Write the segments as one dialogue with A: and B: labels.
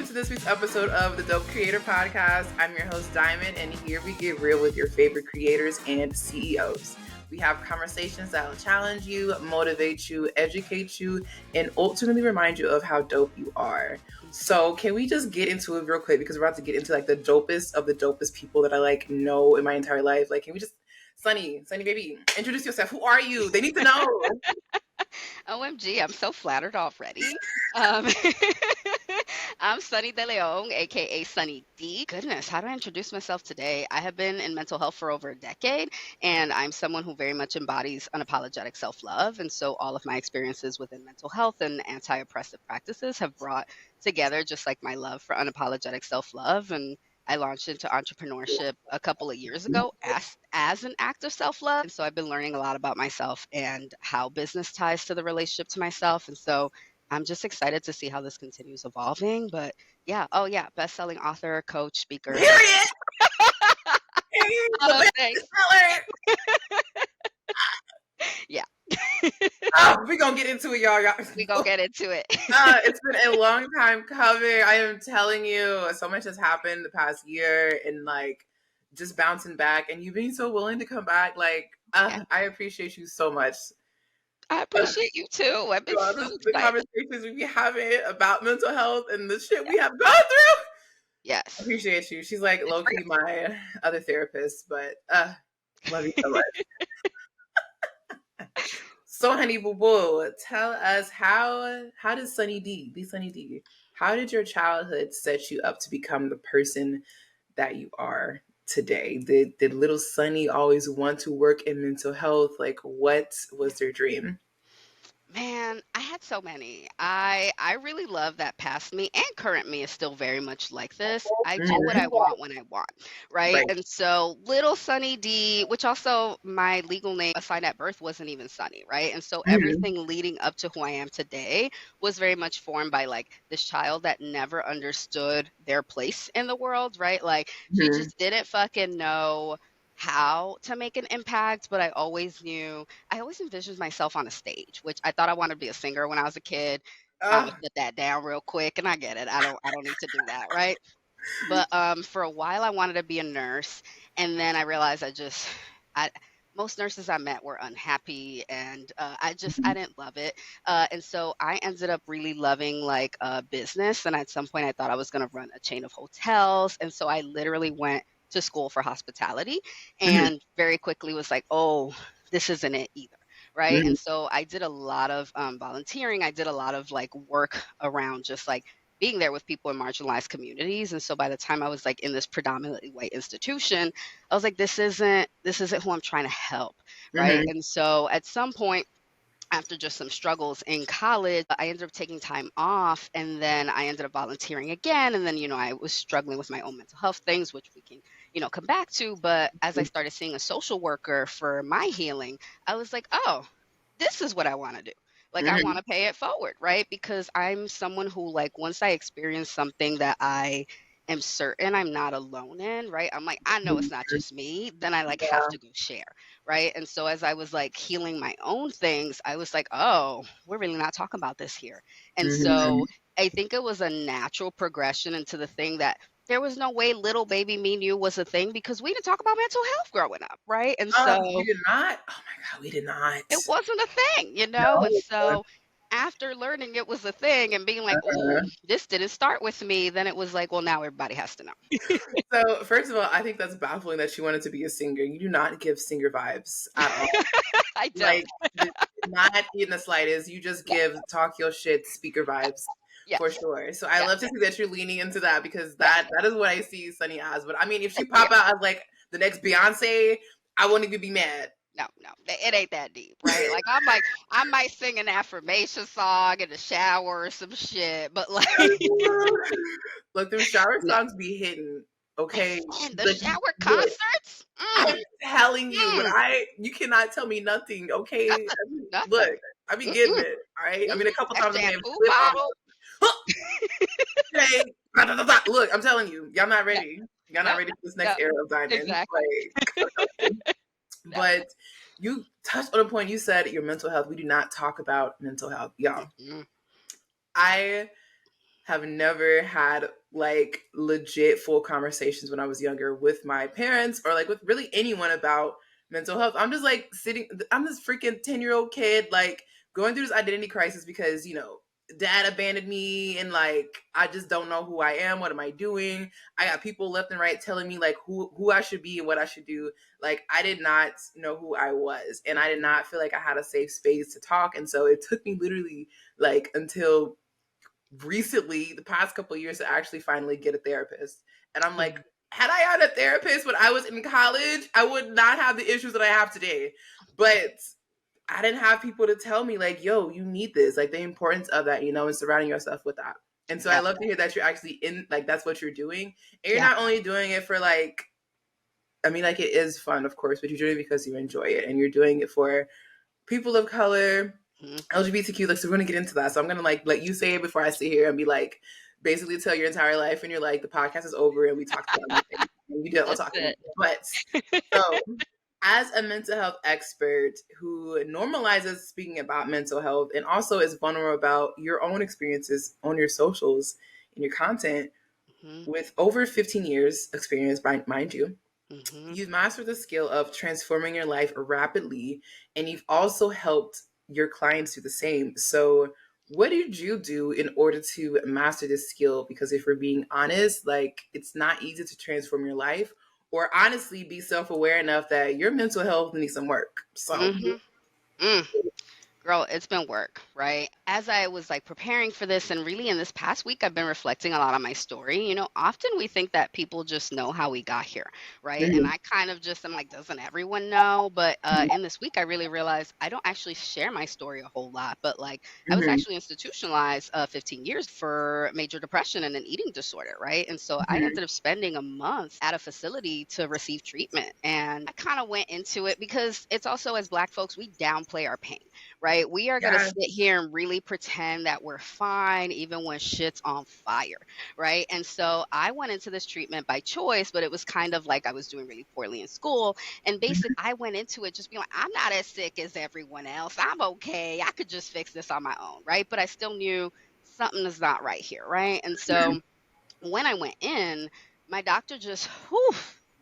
A: to this week's episode of the Dope Creator Podcast. I'm your host, Diamond, and here we get real with your favorite creators and CEOs. We have conversations that will challenge you, motivate you, educate you, and ultimately remind you of how dope you are. So can we just get into it real quick, because we're about to get into like the dopest of the dopest people that I like know in my entire life. Like, can we just, Sunny baby, introduce yourself. Who are you? They need to know.
B: OMG, I'm so flattered already. I'm Sunny De Leon, aka Sunny D. Goodness, how do I introduce myself today? I have been in mental health for over a decade, and I'm someone who very much embodies unapologetic self-love. And so all of my experiences within mental health and anti-oppressive practices have brought together just like my love for unapologetic self-love. And I launched into entrepreneurship a couple of years ago as an act of self-love. And so I've been learning a lot about myself and how business ties to the relationship to myself. And so I'm just excited to see how this continues evolving. But yeah, bestselling author, coach, speaker.
A: Period.
B: Oh, thanks. Yeah.
A: We're going to get into it, y'all.
B: We're going to get into it.
A: It's been a long time coming. I am telling you, so much has happened the past year and like just bouncing back, and you being so willing to come back. Like, I appreciate you so much.
B: I appreciate you too. I've been
A: the conversations we be having about mental health and the shit we have gone through.
B: Yes.
A: I appreciate you. She's like low-key my other therapist, but love you so much. So, honey boo boo, tell us how does Sunny D be Sunny D? How did your childhood set you up to become the person that you are today? Did little Sunny always want to work in mental health? Like, what was their dream?
B: Man, I had so many. I really love that past me and current me is still very much like this. I do what I want when I want, right? And so little Sunny D, which also my legal name assigned at birth wasn't even Sunny, right? And so everything leading up to who I am today was very much formed by like this child that never understood their place in the world, right? Like she just didn't fucking know how to make an impact, but I always envisioned myself on a stage, which I thought I wanted to be a singer when I was a kid. I'm gonna put that down real quick, and I get it. I don't need to do that, right? But for a while I wanted to be a nurse, and then I realized most nurses I met were unhappy, and I didn't love it. And so I ended up really loving like business, and at some point I thought I was gonna run a chain of hotels, and so I literally went to school for hospitality and very quickly was like, oh, this isn't it either. Right. And so I did a lot of volunteering. I did a lot of like work around just like being there with people in marginalized communities. And so by the time I was like in this predominantly white institution, I was like, this isn't who I'm trying to help. Right. And so at some point, after just some struggles in college, I ended up taking time off, and then I ended up volunteering again. And then, I was struggling with my own mental health things, which we can, come back to. But as I started seeing a social worker for my healing, I was like, oh, this is what I want to do. Like, I want to pay it forward, right? Because I'm someone who, like, once I experience something that I am certain I'm not alone in, right? I'm like, I know it's not just me. Then I like have to go share, right? And so as I was like healing my own things, I was like, oh, we're really not talking about this here. And so I think it was a natural progression into the thing that there was no way little baby me knew was a thing, because we didn't talk about mental health growing up, right? And so
A: we did not. Oh my God, we did not.
B: it wasn't a thing,
A: No.
B: And so after learning it was a thing and being like, oh, this didn't start with me, then it was like, well, now everybody has to know.
A: So first of all, I think that's baffling that she wanted to be a singer. You do not give singer vibes at all.
B: I don't.
A: Like, not in the slightest. You just give talk your shit speaker vibes.
B: Yes.
A: For sure. So I love to see that you're leaning into that, because that is what I see Sunny as. But I mean, if she pop out as like the next Beyonce, I won't even be mad.
B: No, it ain't that deep, right? Like I might sing an affirmation song in the shower or some shit, but like,
A: look, them shower songs be hitting. Okay,
B: and the shower concerts.
A: I'm telling you, you cannot tell me nothing. Okay,
B: Nothing.
A: Look, I be getting it. All right, I mean, a couple times I may have slipped. Okay. Look, I'm telling you, y'all not ready. Y'all not ready for this next era of Diamond.
B: Exactly.
A: Like, but you touched on a point. You said your mental health. We do not talk about mental health, y'all. I have never had like legit full conversations when I was younger with my parents or like with really anyone about mental health. I'm just like I'm this freaking 10-year-old kid, like going through this identity crisis because, dad abandoned me and like I just don't know who I am. What am I doing? I got people left and right telling me like who I should be and what I should do. Like I did not know who I was and I did not feel like I had a safe space to talk. And so it took me literally like until recently, the past couple of years, to actually finally get a therapist. And I'm like,
B: Mhm.
A: had I had a therapist when I was in college, I would not have the issues that I have today. But I didn't have people to tell me like, yo, you need this, like the importance of that, and surrounding yourself with that. And so I
B: Yep.
A: love to hear that you're actually in, like, that's what you're doing. And you're
B: Yep.
A: not only doing it for like, I mean, like, it is fun, of course, but you're doing it because you enjoy it and you're doing it for people of color,
B: Mhm.
A: LGBTQ. Like, so we're gonna get into that. So I'm gonna like let you say it before I sit here and be like, basically tell your entire life, and you're like, the podcast is over, and we talked about everything, and we did all
B: That's
A: talking.
B: it.
A: But so, as a mental health expert who normalizes speaking about mental health and also is vulnerable about your own experiences on your socials and your content,
B: Mhm.
A: with over 15 years experience, mind you,
B: Mhm.
A: you've mastered the skill of transforming your life rapidly, and you've also helped your clients do the same. So, what did you do in order to master this skill? Because if we're being honest, like it's not easy to transform your life or honestly be self aware enough that your mental health needs some work. So,
B: Mhm. Mm. Girl, it's been work, right? As I was like preparing for this, and really in this past week, I've been reflecting a lot on my story. Often we think that people just know how we got here, right? And
A: mhm,
B: I kind of just am like, doesn't everyone know? But in this week, I really realized I don't actually share my story a whole lot. But like, I was
A: mhm,
B: actually institutionalized 15 years for major depression and an eating disorder, right? And so I
A: mhm,
B: ended up spending a month at a facility to receive treatment. And I kind of went into it because it's also, as Black folks, we downplay our pain, right? We are going to
A: yeah,
B: sit here and really pretend that we're fine even when shit's on fire, right? And so I went into this treatment by choice, but it was kind of like I was doing really poorly in school. And basically, I went into it just being like, I'm not as sick as everyone else. I'm okay. I could just fix this on my own, right? But I still knew something is not right here, right? And
A: mhm,
B: so when I went in, my doctor just, whew,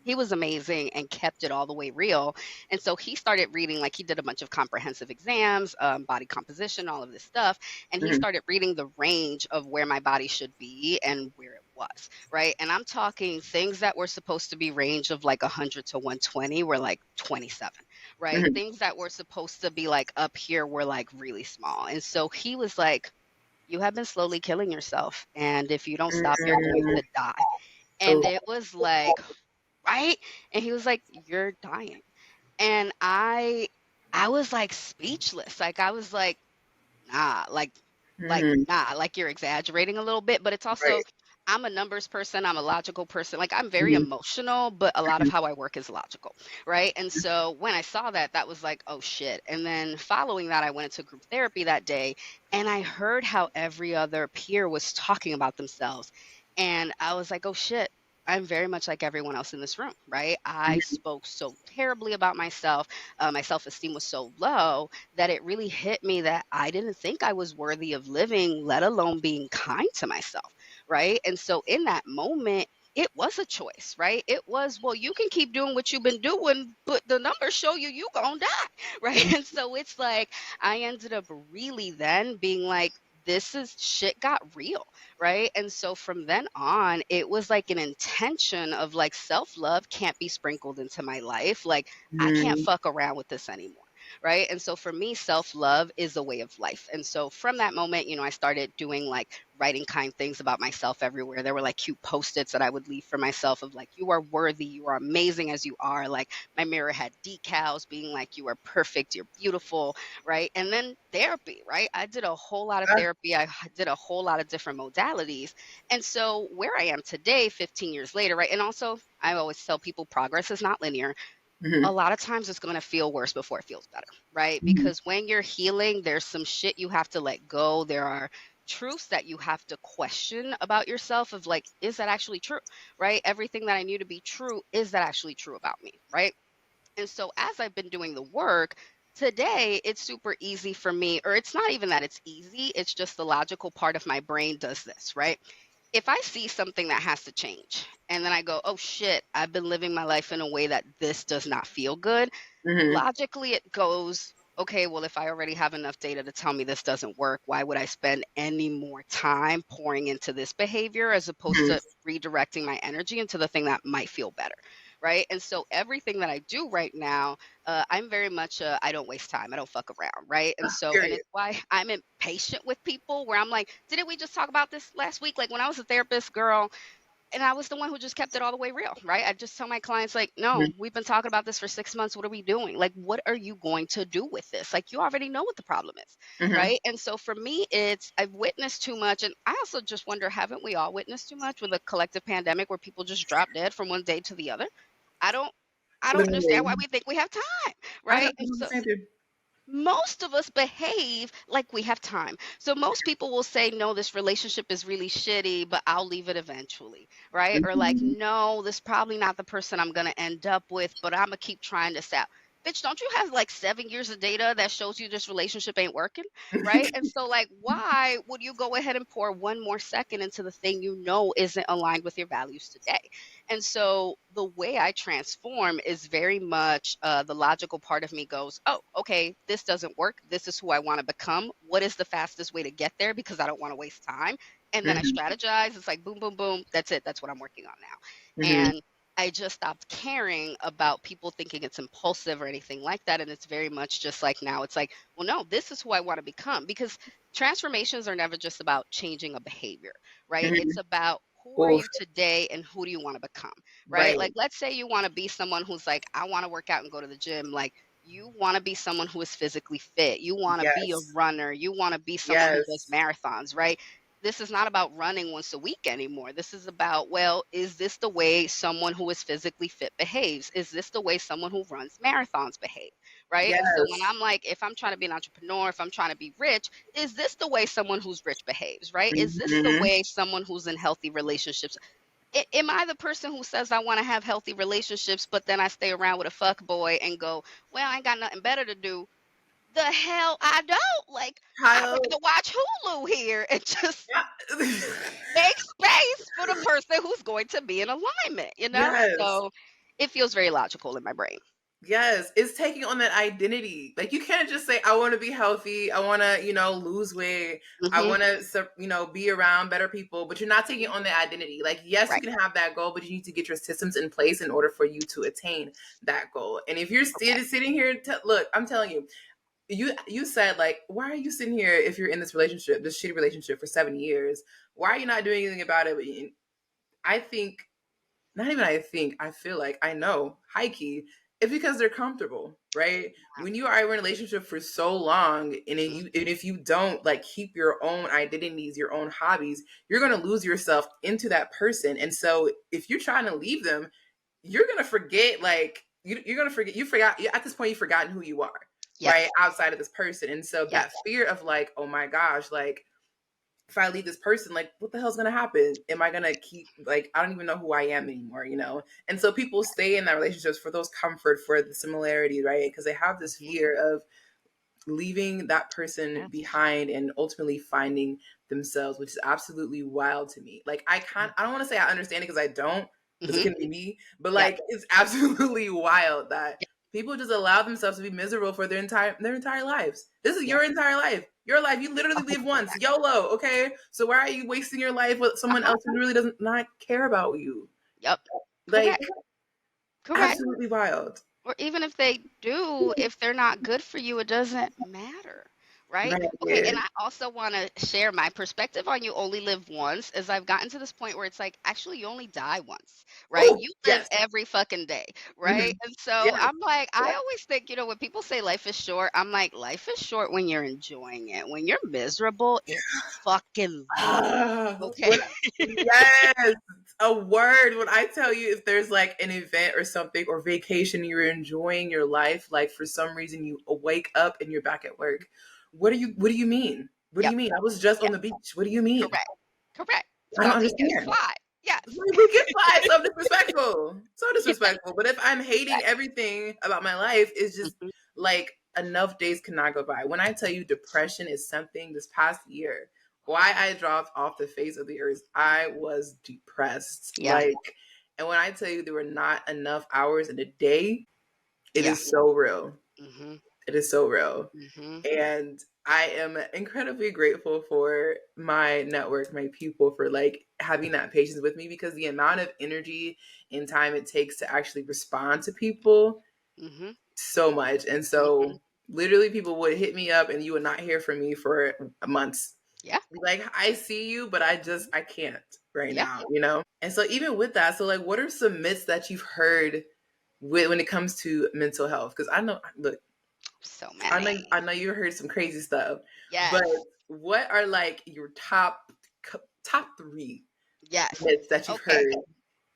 B: he was amazing and kept it all the way real. And so he started reading, like he did a bunch of comprehensive exams, body composition, all of this stuff. And he
A: mhm,
B: started reading the range of where my body should be and where it was, right? And I'm talking things that were supposed to be range of like 100 to 120 were like 27, right?
A: mhm,
B: Things that were supposed to be like up here were like really small. And so he was like, you have been slowly killing yourself. And if you don't stop, you're going
A: mhm.
B: to die. And
A: Oh,
B: it was like, right? And he was like, you're dying. And I was like speechless. Like I was nah,
A: mhm,
B: nah, like you're exaggerating a little bit, but it's also
A: right.
B: I'm a numbers person, I'm a logical person. Like I'm very
A: Mhm,
B: emotional, but a lot of
A: mhm,
B: how I work is logical, right? And so when I saw that, that was like, oh shit. And then following that, I went into group therapy that day and I heard how every other peer was talking about themselves. And I was like, oh shit. I'm very much like everyone else in this room, right? I
A: mhm,
B: spoke so terribly about myself. My self esteem was so low that it really hit me that I didn't think I was worthy of living, let alone being kind to myself, right? And so in that moment, it was a choice, right? It was, well, you can keep doing what you've been doing, but the numbers show you gonna die, right?
A: mhm,
B: And so it's like I ended up really then being like, this is shit got real, right? And so from then on, it was like an intention of like self love can't be sprinkled into my life. Like I can't
A: mhm,
B: fuck around with this anymore, right? And so for me, self love is a way of life. And so from that moment, I started doing like writing kind things about myself everywhere. There were like cute post-its that I would leave for myself of like, you are worthy, you are amazing as you are. Like my mirror had decals being like, you are perfect, you're beautiful, right? And then therapy, right? I did a whole lot of
A: ah,
B: therapy. I did a whole lot of different modalities. And so where I am today, 15 years later, right? And also, I always tell people progress is not linear. A
A: mhm,
B: lot of times it's going to feel worse before it feels better, right?
A: mhm,
B: Because when you're healing, there's some shit you have to let go. There are truths that you have to question about yourself of like, is that actually true, right? Everything that I knew to be true, is that actually true about me, right? And so as I've been doing the work, Today, it's super easy for me, or it's not even that it's easy, it's just the logical part of my brain does this, right? If I see something that has to change and then I go, oh shit, I've been living my life in a way that this does not feel good,
A: Mm-hmm.
B: logically it goes, okay, well, if I already have enough data to tell me this doesn't work, why would I spend any more time pouring into this behavior as opposed
A: Mm-hmm.
B: to redirecting my energy into the thing that might feel better? Right. And so everything that I do right now, I'm very much I don't waste time. I don't fuck around. Right. And so, and
A: Period.
B: it's why I'm impatient with people where I'm like, didn't we just talk about this last week? Like when I was a therapist, girl, and I was the one who just kept it all the way real, right? I just tell my clients, like, no, we've been talking about this for 6 months. What are we doing? Like, what are you going to do with this? Like, you already know what the problem is,
A: Mm-hmm.
B: right? And so for me, it's I've witnessed too much. And I also just wonder, haven't we all witnessed too much with a collective pandemic where people just drop dead from one day to the other? I don't I don't understand
A: Literally.
B: why we think we have time,
A: I
B: right?
A: don't
B: And so
A: understand you.
B: most of us behave like we have time. So most people will say, no, this relationship is really shitty, but I'll leave it eventually, right? Or like,
A: Mm-hmm.
B: no, this is probably not the person I'm going to end up with, but I'm going to keep trying this out. Bitch, don't you have like 7 years of data that shows you this relationship ain't working? Right. And so, like, why would you go ahead and pour one more second into the thing you know isn't aligned with your values today? And so the way I transform is very much the logical part of me goes, oh, okay, this doesn't work. This is who I want to become. What is the fastest way to get there? Because I don't want to waste time. And then I
A: Mm-hmm.
B: strategize. It's like, boom, boom, boom. That's it. That's what I'm working on now.
A: Mm-hmm.
B: And I just stopped caring about people thinking it's impulsive or anything like that. And it's very much just like now it's like, well, no, this is who I want to become. Because transformations are never just about changing a behavior, right? It's
A: Mm-hmm.
B: about who are
A: Oof.
B: you today and who do you want to become, right?
A: Right.
B: Like, let's say you want to be someone who's like, I want to work out and go to the gym. Like, you want to be someone who is physically fit. You want to be a
A: Yes.
B: runner. You want to be someone who does
A: Yes.
B: marathons, right? This is not about running once a week anymore. This is about, well, is this the way someone who is physically fit behaves? Is this the way someone who runs marathons behave? Right. And so when
A: Yes.
B: I'm like, if I'm trying to be an entrepreneur, if I'm trying to be rich, is this the way someone who's rich behaves? Right. Is this the
A: Mm-hmm.
B: way someone who's in healthy relationships am I the person who says I want to have healthy relationships, but then I stay around with a fuck boy and go, well, I ain't got nothing better to do? The hell I don't. Like, I'd
A: Kyle.
B: rather watch Hulu here and just
A: Yeah.
B: make space for the person who's going to be in alignment, you know?
A: Yes.
B: So it feels very logical in my brain.
A: Yes, it's taking on that identity. Like you can't just say, "I want to be healthy. I want to, lose weight. I
B: Hmm.
A: want to, be around better people." But you're not taking
B: Hmm.
A: on the identity. Like, yes, you
B: Right.
A: can have that goal, but you need to get your systems in place in order for you to attain that goal. And if you're
B: Okay.
A: sitting here, look, I'm telling you, you said like, why are you sitting here if you're in this relationship, this shitty relationship for 7 years? Why are you not doing anything about it? I think not even I think, I feel like I know, high key, it's because they're comfortable, right? When you are in a relationship for so long and if you don't like keep your own identities, your own hobbies, you're gonna lose yourself into that person. And so if you're trying to leave them, you're gonna forget like you're gonna forget you forgot at this point you've forgotten who you are, right?
B: Yes.
A: Outside of this person. And so that
B: Yes.
A: fear of like, oh my gosh, like if I leave this person, like, what the hell's gonna happen? Am I gonna keep like I don't even know who I am anymore? And so people stay in that relationships for those comfort, for the similarity, right? Because they have this
B: Mhm.
A: fear of leaving that person
B: Yes.
A: behind and ultimately finding themselves, which is absolutely wild to me. Like I don't want to say I understand it because I don't, because it
B: Hmm.
A: can be me, but
B: Yep.
A: like it's absolutely wild that people just allow themselves to be miserable for their entire lives. This is
B: Yep.
A: your entire life. Your life, you literally live once. YOLO, okay? So why are you wasting your life with someone
B: Uh-huh.
A: else who really doesn't not care about you?
B: Yep.
A: Like
B: Correct. Correct.
A: absolutely wild.
B: Or even if they do, if they're not good for you, it doesn't matter, right?
A: Right.
B: Okay, and
A: Yeah.
B: I also want to share my perspective on you only live once, as I've gotten to this point where it's like, actually, you only die once, right?
A: Oh,
B: You live
A: yes.
B: every fucking day, right?
A: Mhm.
B: And so
A: Yes.
B: I'm like, I always think, when people say life is short, I'm like, life is short when you're enjoying it. When you're miserable, it's fucking long,
A: Ah,
B: okay?
A: when yes, a word. When I tell you if there's like an event or something or vacation, you're enjoying your life, like for some reason you wake up and you're back at work. What do you mean? What do
B: Yep.
A: you mean? I was just on
B: Yep.
A: the beach. What do you mean?
B: Correct. Correct. It's
A: I don't
B: called weekends.
A: understand.
B: Fly. Yes.
A: We get by so disrespectful. So
B: Yes.
A: disrespectful. But if I'm hating
B: Correct.
A: everything about my life, it's just
B: Mhm.
A: like enough days cannot go by. When I tell you depression is something this past year, why I dropped off the face of the earth, I was depressed.
B: Yeah.
A: And when I tell you there were not enough hours in a day, it
B: Yeah.
A: is so real.
B: Mhm.
A: It is so real.
B: Mhm.
A: And I am incredibly grateful for my network, my people, for having that patience with me, because the amount of energy and time it takes to actually respond to people,
B: Mhm.
A: so much. And
B: Mhm.
A: so literally people would hit me up and you would not hear from me for months.
B: Yeah.
A: Like, I see you, but I can't right
B: Yeah.
A: now. And so even with that, so what are some myths that you've heard when it comes to mental health? Because I know, look,
B: So
A: I know,
B: many.
A: I know you heard some crazy stuff, but
B: Yes.
A: what are your top three
B: Yes.
A: myths that you've
B: Okay.
A: heard?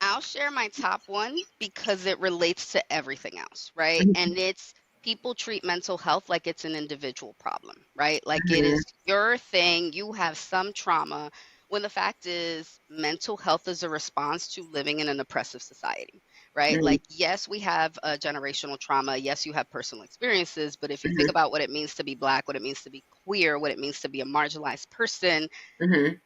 B: I'll share my top one because it relates to everything else, right?
A: Mhm.
B: And it's people treat mental health like it's an individual problem, right? Like it is your thing, you have some trauma, when the fact is mental health is a response to living in an oppressive society, right?
A: Mhm.
B: Like, yes, we have a generational trauma. Yes, you have personal experiences, but if you think
A: Mhm.
B: about what it means to be Black, what it means to be queer, what it means to be a marginalized person,
A: Mhm.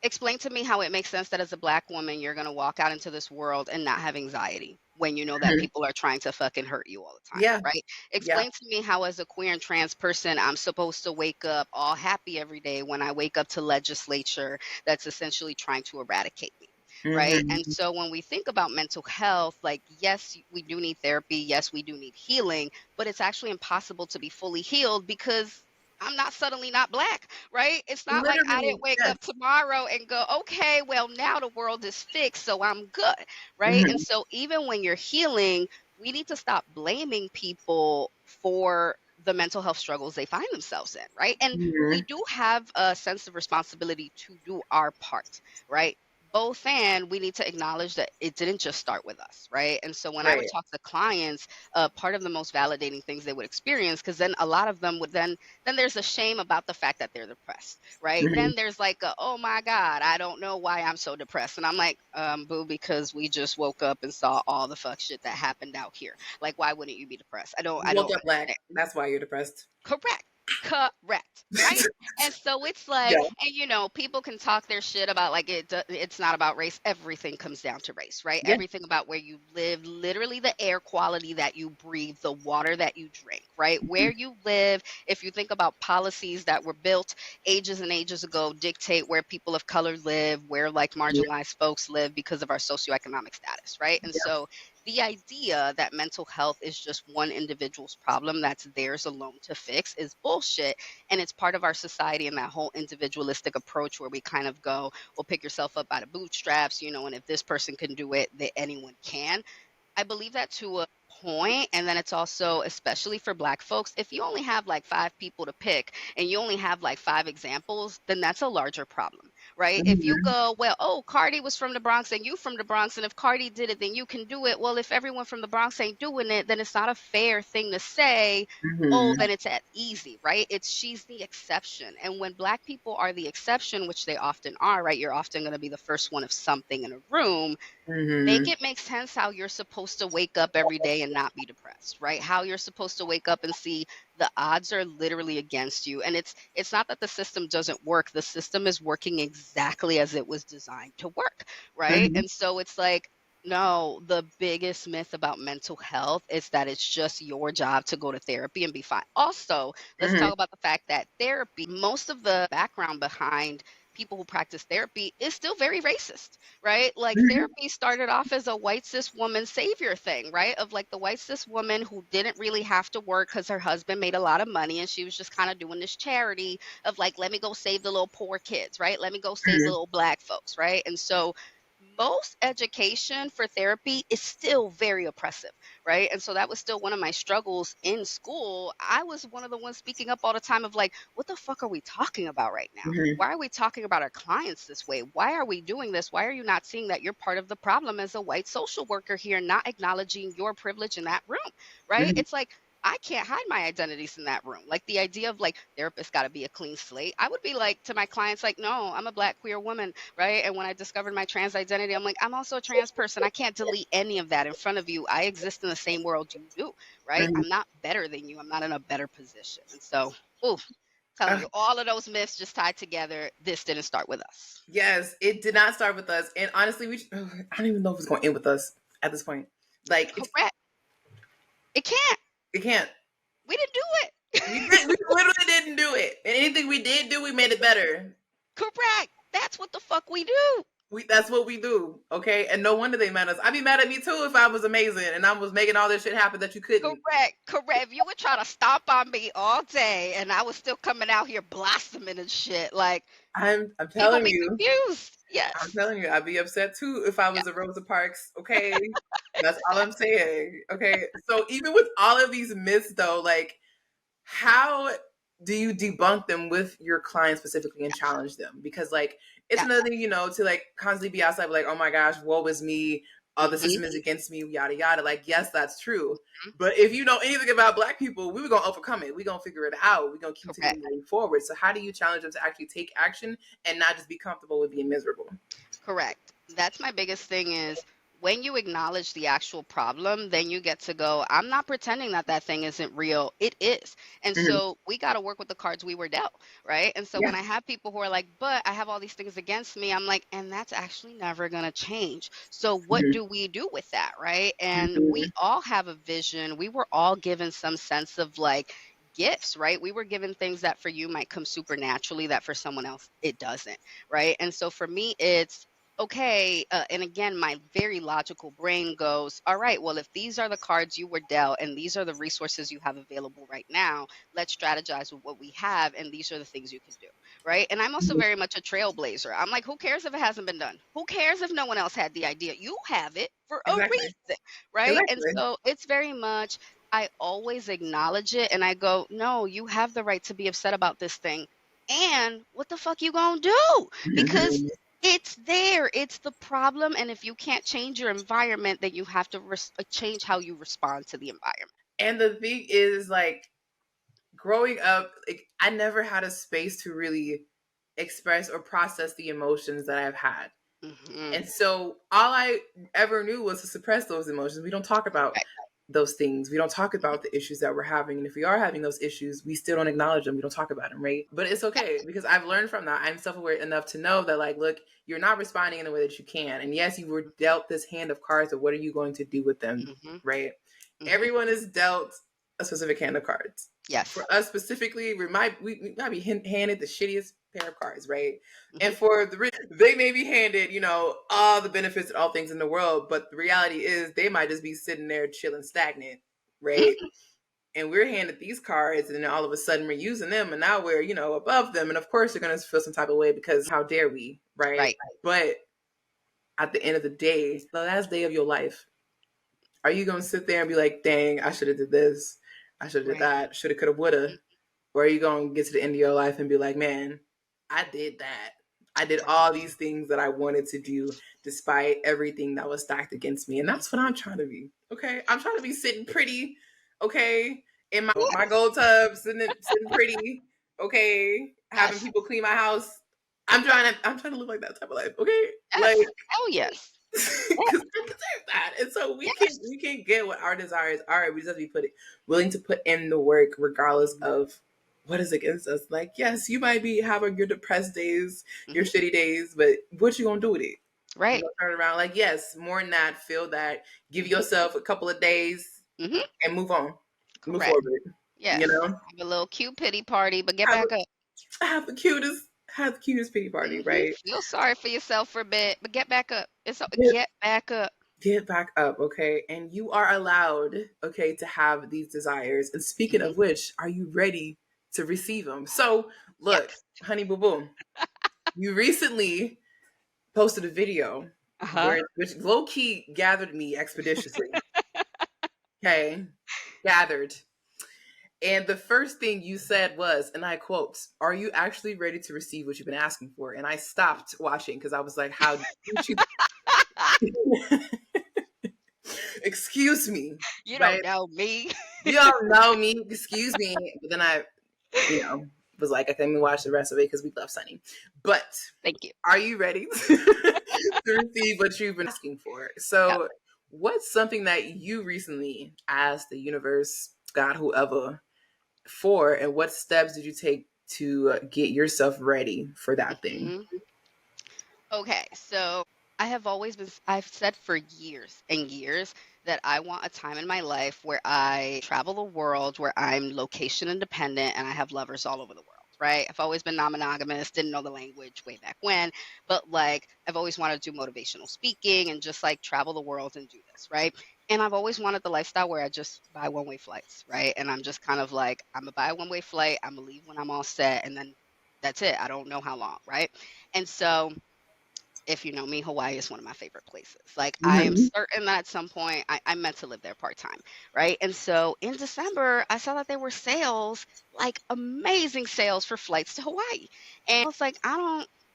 B: explain to me how it makes sense that as a Black woman, you're going to walk out into this world and not have anxiety when you know that
A: Mhm.
B: people are trying to fucking hurt you all the time,
A: Yeah.
B: right?
A: Yeah.
B: Explain to me how, as a queer and trans person, I'm supposed to wake up all happy every day when I wake up to legislature that's essentially trying to eradicate me. Right. And
A: Mhm.
B: so when we think about mental health, like, yes, we do need therapy. Yes, we do need healing, but it's actually impossible to be fully healed because I'm not suddenly not Black, right? It's not like I
A: Literally,
B: didn't wake
A: yes.
B: up tomorrow and go, okay, well, now the world is fixed, so I'm good, right? And
A: Mhm.
B: so even when you're healing, we need to stop blaming people for the mental health struggles they find themselves in, right? And we
A: Mhm.
B: do have a sense of responsibility to do our part, right? Both, and we need to acknowledge that it didn't just start with us, right? And so when I would
A: Right.
B: talk to clients, part of the most validating things they would experience, because then a lot of them would then there's a shame about the fact that they're depressed, right?
A: Mhm.
B: Then there's like a, oh my God, I don't know why I'm so depressed. And I'm like, boo, because we just woke up and saw all the fuck shit that happened out here. Like, why wouldn't you be depressed? I
A: You woke
B: don't
A: up Black.
B: understand.
A: That's why you're depressed.
B: Correct. Correct. Right. And so it's like,
A: Yeah.
B: and people can talk their shit about like it's not about race. Everything comes down to race, right?
A: Yeah.
B: Everything about where you live, literally the air quality that you breathe, the water that you drink, right?
A: Mhm.
B: Where you live, if you think about policies that were built ages and ages ago, dictate where people of color live, where like
A: Yeah.
B: marginalized folks live because of our socioeconomic status, right? And so the idea that mental health is just one individual's problem that's theirs alone to fix is bullshit. And it's part of our society and that whole individualistic approach where we kind of go, well, pick yourself up by the bootstraps, and if this person can do it, that anyone can. I believe that to a point, and then it's also, especially for Black folks, if you only have like 5 people to pick and you only have like 5 examples, then that's a larger problem, right? If you
A: Mhm.
B: go, well, oh, Cardi was from the Bronx and you from the Bronx, and if Cardi did it, then you can do it. Well, if everyone from the Bronx ain't doing it, then it's not a fair thing to say, oh,
A: Mhm.
B: then it's at easy, right? It's she's the exception. And when Black people are the exception, which they often are, right? You're often going to be the first one of something in a room. Make
A: Mhm.
B: it make sense how you're supposed to wake up every day and not be depressed, right? How you're supposed to wake up and see the odds are literally against you. And it's not that the system doesn't work. The system is working exactly as it was designed to work, right?
A: Mhm.
B: And so it's like, no, the biggest myth about mental health is that it's just your job to go to therapy and be fine. Also, let's
A: Mhm.
B: talk about the fact that therapy, most of the background behind people who practice therapy is still very racist, right? Like
A: Mhm.
B: therapy started off as a white cis woman savior thing, right? Of like the white cis woman who didn't really have to work because her husband made a lot of money and she was just kind of doing this charity of like, let me go save the little poor kids, right? Let me go save the
A: Mhm.
B: little Black folks, right? And so most education for therapy is still very oppressive, right? And so that was still one of my struggles in school. I was one of the ones speaking up all the time of like, what the fuck are we talking about right now?
A: Mhm.
B: Why are we talking about our clients this way? Why are we doing this? Why are you not seeing that you're part of the problem as a white social worker here, not acknowledging your privilege in that room, right?
A: Mhm.
B: It's like, I can't hide my identities in that room. Like the idea of like therapist got to be a clean slate. I would be like to my clients, like, no, I'm a Black queer woman, right? And when I discovered my trans identity, I'm like, I'm also a trans person. I can't delete any of that in front of you. I exist in the same world you do, right?
A: Mhm.
B: I'm not better than you. I'm not in a better position. And so, ooh, telling
A: Uh,
B: you, all of those myths just tied together. This didn't start with us.
A: yes, it did not start with us, and honestly, I don't even know if it's going to end with us at this point. Like
B: Correct. It can't.
A: it can't.
B: We didn't do it.
A: We did. We literally didn't do it, and anything we did do, we made it better.
B: Correct. That's what the fuck we do.
A: That's what we do, okay? And no wonder they mad at us. I'd be mad at me too if I was amazing and I was making all this shit happen that you couldn't.
B: Correct, correct. If you would try to stomp on me all day and I was still coming out here blossoming and shit, like
A: I'm
B: people
A: telling
B: be
A: you.
B: confused.
A: I'm
B: Yes.
A: telling you, I'd be upset too if I
B: Yeah.
A: was a Rosa Parks. Okay, that's all I'm saying. Okay, so even with all of these myths, though, like, how do you debunk them with your clients specifically and
B: Yes.
A: challenge them? Because like, it's
B: Yes.
A: another thing, to like constantly be outside, like, oh my gosh, woe is me. Oh, the
B: Mhm.
A: system is against me, yada yada. Like, yes, that's true.
B: Mhm.
A: But if you know anything about Black people, we were gonna overcome it. We're gonna figure it out. We're gonna continue
B: Correct.
A: moving forward. So how do you challenge them to actually take action and not just be comfortable with being miserable?
B: Correct. That's my biggest thing is when you acknowledge the actual problem, then you get to go, I'm not pretending that that thing isn't real. It is. And
A: Mhm.
B: so we got to work with the cards we were dealt, right? And so
A: Yeah.
B: when I have people who are like, but I have all these things against me, I'm like, and that's actually never going to change. So what
A: Mhm.
B: do we do with that, right? And we
A: Mhm.
B: all have a vision. We were all given some sense of like, gifts, right? We were given things that for you might come supernaturally that for someone else it doesn't, right? And so for me it's okay, and again, my very logical brain goes, all right, well, if these are the cards you were dealt and these are the resources you have available right now, let's strategize with what we have, and these are the things you can do, right? And I'm also
A: Mhm.
B: very much a trailblazer. I'm like, who cares if it hasn't been done? Who cares if no one else had the idea? You have it for a
A: Exactly.
B: reason, right? And
A: Exactly.
B: so it's very much, I always acknowledge it and I go, no, you have the right to be upset about this thing. And what the fuck you gonna do? Because
A: Mhm.
B: it's there. It's the problem. And if you can't change your environment, then you have to change how you respond to the environment.
A: And the thing is, like, growing up, like, I never had a space to really express or process the emotions that I've had.
B: Hmm.
A: And so all I ever knew was to suppress those emotions. We don't talk about
B: Right.
A: those things. We don't talk
B: Mhm.
A: about the issues that we're having. And if we are having those issues, we still don't acknowledge them. We don't talk about them, right? But it's okay because I've learned from that. I'm self aware enough to know that, like, look, you're not responding in the way that you can. And yes, you were dealt this hand of cards, but what are you going to do with them,
B: Hmm.
A: right?
B: Hmm.
A: Everyone is dealt a specific hand of cards. For
B: Yes.
A: us specifically, we might be handed the shittiest pair of cards, right?
B: Hmm.
A: And for the rich, they may be handed, all the benefits and all things in the world, but the reality is they might just be sitting there chilling stagnant, right? And we're handed these cards, and then all of a sudden we're using them, and now we're, above them. And of course, they're going to feel some type of way because how dare we, right?
B: Right.
A: But at the end of the day, the last day of your life, are you going to sit there and be like, dang, I should have did this, I should have did
B: Right.
A: that, shoulda, coulda, woulda? Or are you going to get to the end of your life and be like, man, I did that. I did
B: Right.
A: all these things that I wanted to do despite everything that was stacked against me. And that's what I'm trying to be. Okay. I'm trying to be sitting pretty. Okay. In my
B: Yes.
A: gold tub, sitting pretty. Okay. Having
B: Yes.
A: people clean my house. I'm trying to live like that type of life. Okay. Like,
B: Yes. Hell yes.
A: because I deserve that. And so we can
B: Yes.
A: we can get what our desires are. We just have to be willing to put in the work regardless of what is against us. Like, yes, you might be having your depressed days, your
B: Hmm.
A: shitty days, but what you gonna do with it? You
B: Right.
A: gonna turn around like, yes, more than that, feel that, give
B: Hmm.
A: yourself a couple of days
B: Hmm.
A: and move on. Move
B: Correct.
A: forward. You
B: Yes.
A: know?
B: Have a little cute pity party, but get
A: Have
B: back up.
A: the cutest pity party,
B: Hmm.
A: right?
B: Feel sorry for yourself for a bit, but get back up.
A: Get
B: Get back up.
A: get back up, okay? And you are allowed, okay, to have these desires. And speaking
B: Hmm.
A: of which, are you ready to receive them? So, look,
B: Yes.
A: honey boo boo, you recently posted a video
B: Uh huh.
A: which low key gathered me expeditiously. Okay, gathered. And the first thing you said was, and I quote, "Are you actually ready to receive what you've been asking for?" And I stopped watching because I was like, "How did you?" Excuse me,
B: You
A: right?
B: don't know me.
A: You don't know me. Excuse me. But then I, was like, okay, let me watch the rest of it because we love Sunny. But
B: Thank you.
A: are you ready to receive what you've been asking for?
B: Yep.
A: So, what's something that you recently asked the universe, God, whoever, for, and what steps did you take to get yourself ready for that thing?
B: Mhm. Okay, so I've said for years and years that I want a time in my life where I travel the world, where I'm location independent and I have lovers all over the world, right? I've always been non monogamous, didn't know the language way back when, but like I've always wanted to do motivational speaking and just like travel the world and do this, right? And I've always wanted the lifestyle where I just buy one way flights, right? And I'm just kind of like, I'm gonna buy a one way flight, I'm gonna leave when I'm all set, and then that's it. I don't know how long, right? And so if you know me, Hawaii is one of my favorite places. Like I am
A: Mm-hmm.
B: certain that at some point I meant to live there part time, right? And so in December, I saw that there were sales, like amazing sales for flights to Hawaii. And I was like, I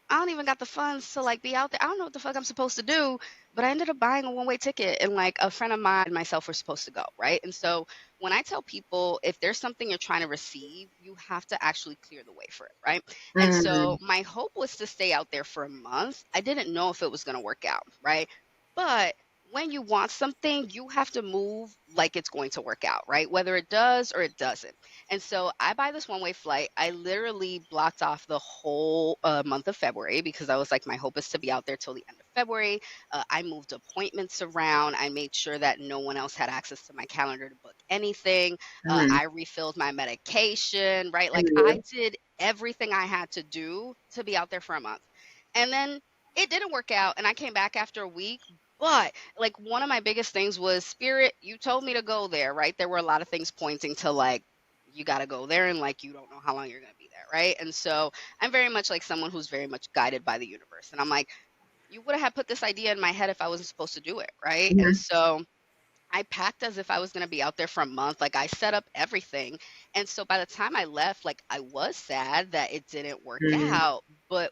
B: don't even got the funds to like be out there. I don't know what the fuck I'm supposed to do. But I ended up buying a one-way ticket and like a friend of mine and myself were supposed to go, right? And so when I tell people if there's something you're trying to receive, you have to actually clear the way for it, right? And so
A: Mm-hmm.
B: my hope was to stay out there for a month. I didn't know if it was going to work out, right? But when you want something, you have to move like it's going to work out, right? Whether it does or it doesn't. And so I buy this one way flight. I literally blocked off the whole month of February because I was like, my hope is to be out there till the end of February. I moved appointments around. I made sure that no one else had access to my calendar to book anything.
A: Mm-hmm.
B: I refilled my medication, right? Like I
A: Mm-hmm.
B: did everything I had to do to be out there for a month. And then it didn't work out and I came back after a week. But like one of my biggest things was spirit, you told me to go there, right? There were a lot of things pointing to like you got to go there and like you don't know how long you're going to be there, right? And so I'm very much like someone who's very much guided by the universe. And I'm like, you would have put this idea in my head if I wasn't supposed to do it, right? And so I packed as if I was going to be out there for a month. Like I set up everything. And so by the time I left, like I was sad that it didn't work
A: Mm-hmm.
B: out. But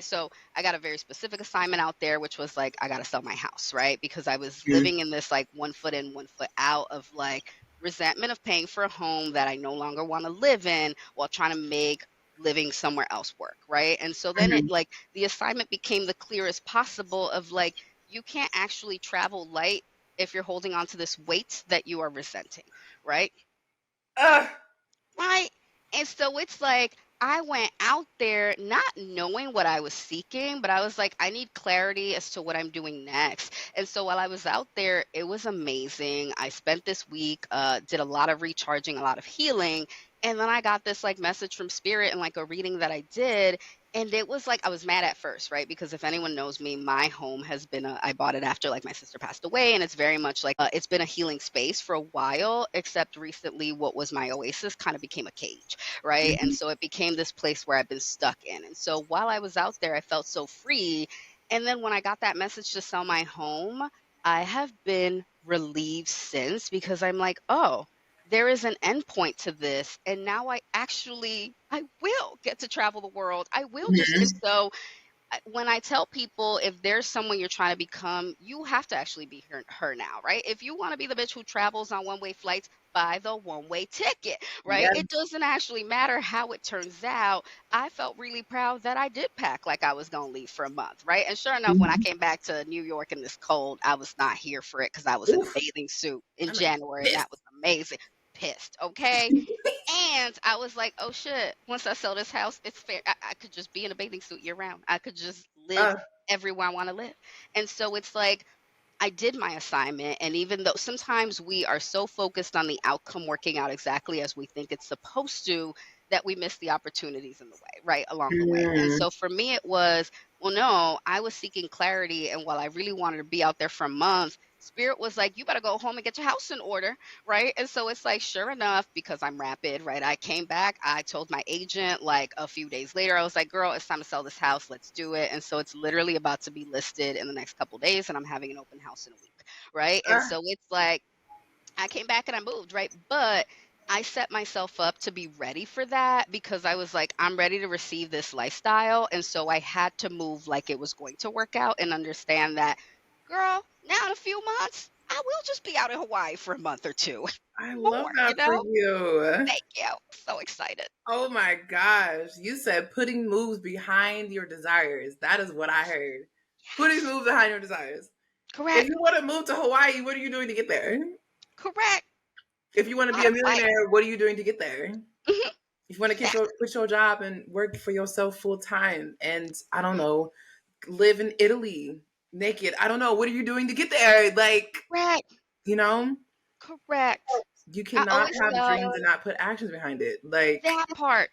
B: so I got a very specific assignment out there, which was like, I got to sell my house, right? Because I was living in this like one foot in, one foot out of like resentment of paying for a home that I no longer want to live in while trying to make living somewhere else work, right? And so then it
A: Mm-hmm.
B: like the assignment became the clearest possible of like, you can't actually travel light if you're holding on to this weight that you are resenting, right?
A: Uh,
B: Right. And so it's like I went out there not knowing what I was seeking, but I was like, I need clarity as to what I'm doing next. And so while I was out there, it was amazing. I spent this week, did a lot of recharging, a lot of healing. And then I got this like message from spirit and like a reading that I did. And it was like I was mad at first, right? Because if anyone knows me, my home has been I bought it after like my sister passed away, and it's very much like it's been a healing space for a while. Except recently, what was my oasis kind of became a cage, right? And
A: mm-hmm.
B: so it became this place where I've been stuck in. And so while I was out there, I felt so free. And then when I got that message to sell my home, I have been relieved since because I'm like, oh, there is an endpoint to this, and now I will get to travel the world. I will just and so when I tell people if there's someone you're trying to become, you have to actually be her now, right? If you want to be the bitch who travels on one way flights, buy the one way ticket, right?
A: Yes.
B: It doesn't actually matter how it turns out. I felt really proud that I did pack like I was going to leave for a month, right? And sure enough, when I
A: Mm-hmm.
B: came back to New York in this cold, I was not here for it because I was in a
A: Oof.
B: bathing suit in
A: I'm
B: January and
A: pissed.
B: that was amazing. Pissed, okay? And I was like, oh shit, once I sell this house, it's fair. I could just be in a bathing suit year round. I could just live
A: Uh,
B: everywhere I want to live. And so it's like, I did my assignment. And even though sometimes we are so focused on the outcome working out exactly as we think it's supposed to, that we miss the opportunities in the way, right? Along the way. And
A: mm,
B: so for me, it was, well, no, I was seeking clarity. And while I really wanted to be out there for a month, Spirit was like, you better go home and get your house in order, right? And so it's like, sure enough, because I'm rapid, right? I came back, I told my agent like a few days later, I was like, girl, it's time to sell this house. Let's do it. And so it's literally about to be listed in the next couple days, and I'm having an open house in a week, right? And
A: uh,
B: so it's like, I came back and I moved, right? But I set myself up to be ready for that because I was like, I'm ready to receive this lifestyle. And so I had to move like it was going to work out and understand that, girl, now in a few months, I will just be out in Hawaii for a month or 2
A: I love
B: more, you
A: that for
B: know?
A: you.
B: Thank you. So excited.
A: Oh my gosh. You said putting moves behind your desires. That is what I heard. Putting
B: Yes.
A: moves behind your desires. If
B: Correct.
A: you want to move to Hawaii, what are you doing to get there?
B: Correct.
A: If you want to be
B: Gotta
A: a
B: fight.
A: millionaire, what are you doing to get there?
B: Mhm.
A: If you want to
B: Exactly.
A: quit your job and work for yourself full time and I don't know, live in Italy naked, I don't know, what are you doing to get there? Like,
B: Correct.
A: you know,
B: Correct.
A: you
B: I
A: cannot
B: always
A: have
B: tell
A: dreams and not put actions behind it. Like,
B: that part.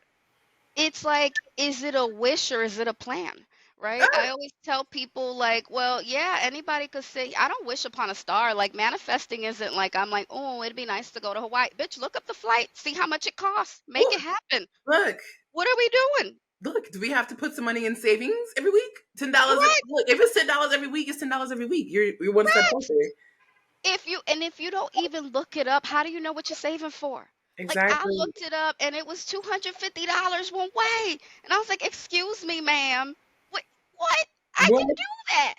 B: It's like, is it a wish or is it a plan? Right? I
A: ah,
B: always tell people, like, well, yeah, anybody could say, I don't wish upon a star. Like, manifesting isn't like, I'm like, oh, it'd be nice to go to Hawaii. Bitch, look up the flight, see how much it costs, make it
A: ooh,
B: happen.
A: look,
B: What are we doing?
A: look, do we have to put some money in savings every week? $10.
B: Correct.
A: Look, if it's $10 every week, it's $10 every week. You're one step
B: Correct.
A: closer.
B: If you don't even look it up, how do you know what you're saving for? Like, I
A: Exactly.
B: looked it up and it was $250 one way. And I was like, excuse me, ma'am. What? I can
A: What?
B: do that.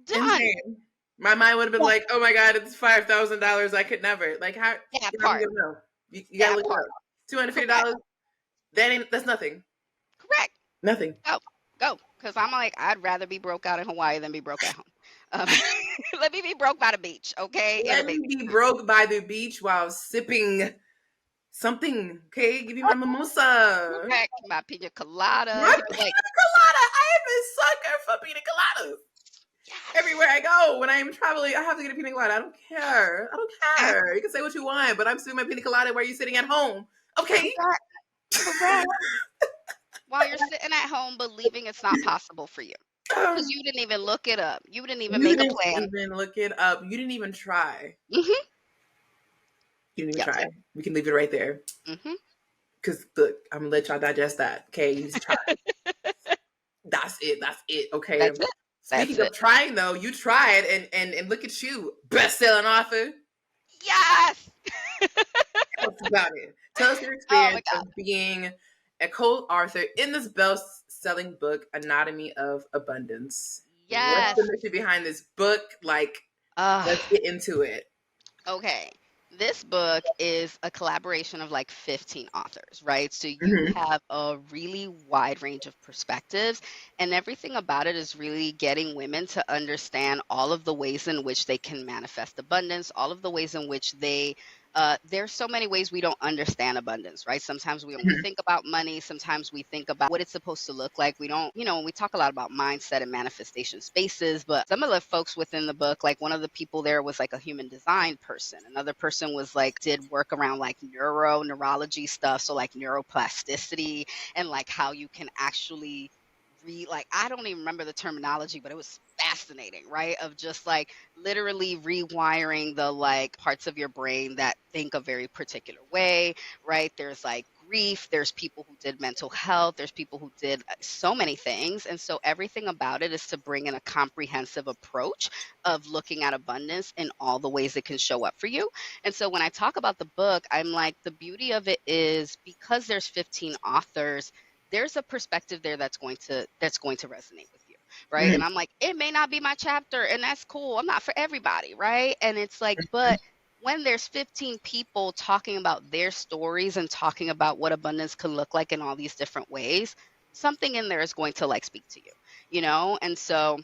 B: Done.
A: Insane. My mind would have been
B: That,
A: like, "Oh my god, it's $5,000. I could never." Like, how?
B: that
A: How are you
B: part.
A: gonna know? You gotta
B: That
A: look it
B: part.
A: up. $250.
B: Correct.
A: That's nothing.
B: Correct.
A: Nothing.
B: Go. Go. Because I'm like, I'd rather be broke out in Hawaii than be broke at home. Um, let me be broke by the beach, okay? And a
A: Let me
B: baby.
A: be broke by the beach while sipping something. Okay, give me my mimosa.
B: Correct. My pina colada.
A: My
B: You know,
A: pina
B: like,
A: colada. I am a sucker for pina coladas. Everywhere
B: yes.
A: I go, when I'm traveling, I have to get a pina colada. I don't care. I don't care.
B: Exactly.
A: You can say what you want, but I'm still my pina colada where you're sitting at home. Okay.
B: Correct. Correct. While you're sitting at home believing it's not possible for you. Because you didn't even look it up. You didn't even
A: You
B: make a
A: didn't
B: plan.
A: even look it up. You didn't even try.
B: Mhm.
A: You didn't even
B: Yep,
A: try.
B: yep.
A: We can leave it right there.
B: Mhm.
A: Cause look, I'm gonna let y'all digest that. Okay, you just try. That's it. That's it. Okay.
B: That's it. That's
A: Speaking of
B: it.
A: trying though, you tried and look at you, best-selling author.
B: Yes!
A: Tell us about it. Tell us your
B: Oh my
A: experience
B: god.
A: of being a co-author in this best-selling book, Anatomy of Abundance. What's
B: Yes.
A: the mission behind this book? Like, let's
B: Ugh.
A: get into it.
B: Okay. This book is a collaboration of like 15 authors, right? So you
A: Hmm.
B: have a really wide range of perspectives, and everything about it is really getting women to understand all of the ways in which they can manifest abundance, all of the ways in which there's so many ways we don't understand abundance, right? Sometimes we only
A: Hmm.
B: think about money, sometimes we think about what it's supposed to look like. We don't, when we talk a lot about mindset and manifestation spaces, but some of the folks within the book, like one of the people there was like a human design person. Another person was like, did work around like neurology stuff. So like neuroplasticity and like how you can actually like, I don't even remember the terminology, but it was fascinating, right? Of just like literally rewiring the like parts of your brain that think a very particular way, right? There's like grief, there's people who did mental health, there's people who did so many things. And so everything about it is to bring in a comprehensive approach of looking at abundance in all the ways it can show up for you. And so when I talk about the book, I'm like, the beauty of it is because there's 15 authors, there's a perspective there that's going to resonate with you, right? And
A: Hmm.
B: I'm like, it may not be my chapter, and that's cool. I'm not for everybody, right? And it's like, but when there's 15 people talking about their stories and talking about what abundance can look like in all these different ways, something in there is going to like speak to you. And so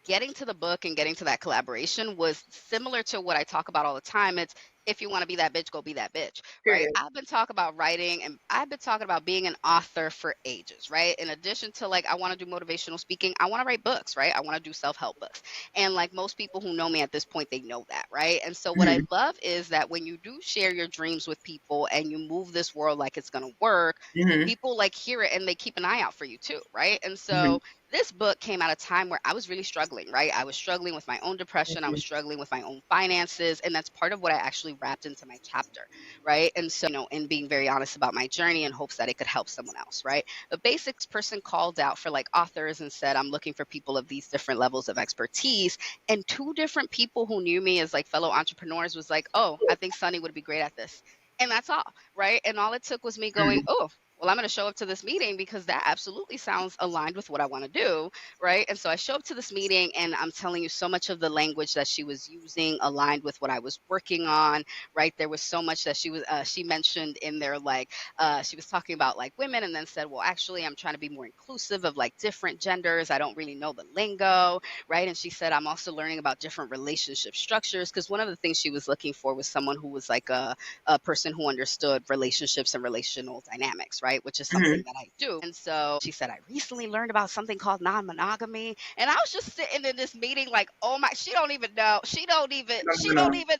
B: getting to the book and getting to that collaboration was similar to what I talk about all the time. It's, if you want to be that bitch, go be that bitch, right?
A: Period.
B: I've been talking about writing and I've been talking about being an author for ages, right? In addition to like, I want to do motivational speaking, I want to write books, right? I want to do self-help books. And like most people who know me at this point, they know that, right? And so what I
A: Hmm.
B: love is that when you do share your dreams with people and you move this world like it's going to work,
A: Hmm.
B: people like hear it and they keep an eye out for you too, right? And
A: Hmm.
B: so this book came at a time where I was really struggling, right? I was struggling with my own depression. I was
A: Hmm.
B: struggling with my own finances. And that's part of what I actually wrapped into my chapter, right? And so, in being very honest about my journey in hopes that it could help someone else, right? The basics person called out for like authors and said, I'm looking for people of these different levels of expertise. And two different people who knew me as like fellow entrepreneurs was like, oh, I think Sunny would be great at this. And that's all, right? And all it took was me going,
A: Hmm.
B: oh, well, I'm going to show up to this meeting because that absolutely sounds aligned with what I want to do, right? And so I show up to this meeting, and I'm telling you, so much of the language that she was using aligned with what I was working on, right? There was so much that she mentioned in there, like she was talking about like women, and then said, well, actually, I'm trying to be more inclusive of like different genders. I don't really know the lingo, right? And she said, I'm also learning about different relationship structures, because one of the things she was looking for was someone who was like a person who understood relationships and relational dynamics, right? Which is something that I do. And so she said, I recently learned about something called non-monogamy. And I was just sitting in this meeting like, oh my, she don't even know. She don't even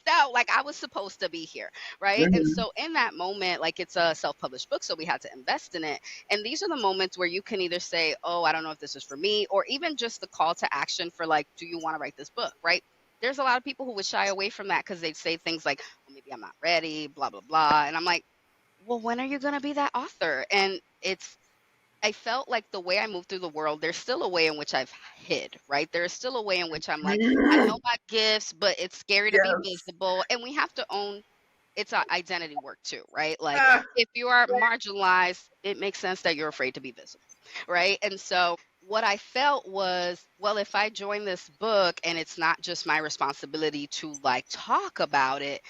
B: know. Like, I was supposed to be here, right? And so in that moment, like, it's a self-published book, so we had to invest in it. And these are the moments where you can either say, oh, I don't know if this is for me, or even just the call to action for like, do you want to write this book, right? There's a lot of people who would shy away from that because they'd say things like, well, maybe I'm not ready, blah, blah, blah. And I'm like, well, when are you going to be that author? And I felt like the way I move through the world, there's still a way in which I've hid, right? There's still a way in which I'm like, I know my gifts, but it's scary to be
A: Yes.
B: visible. And we have to own it's our identity work too, right? Like,
A: Ah,
B: if you are marginalized, it makes sense that you're afraid to be visible, right? And so what I felt was, well, if I join this book and it's not just my responsibility to like talk about it,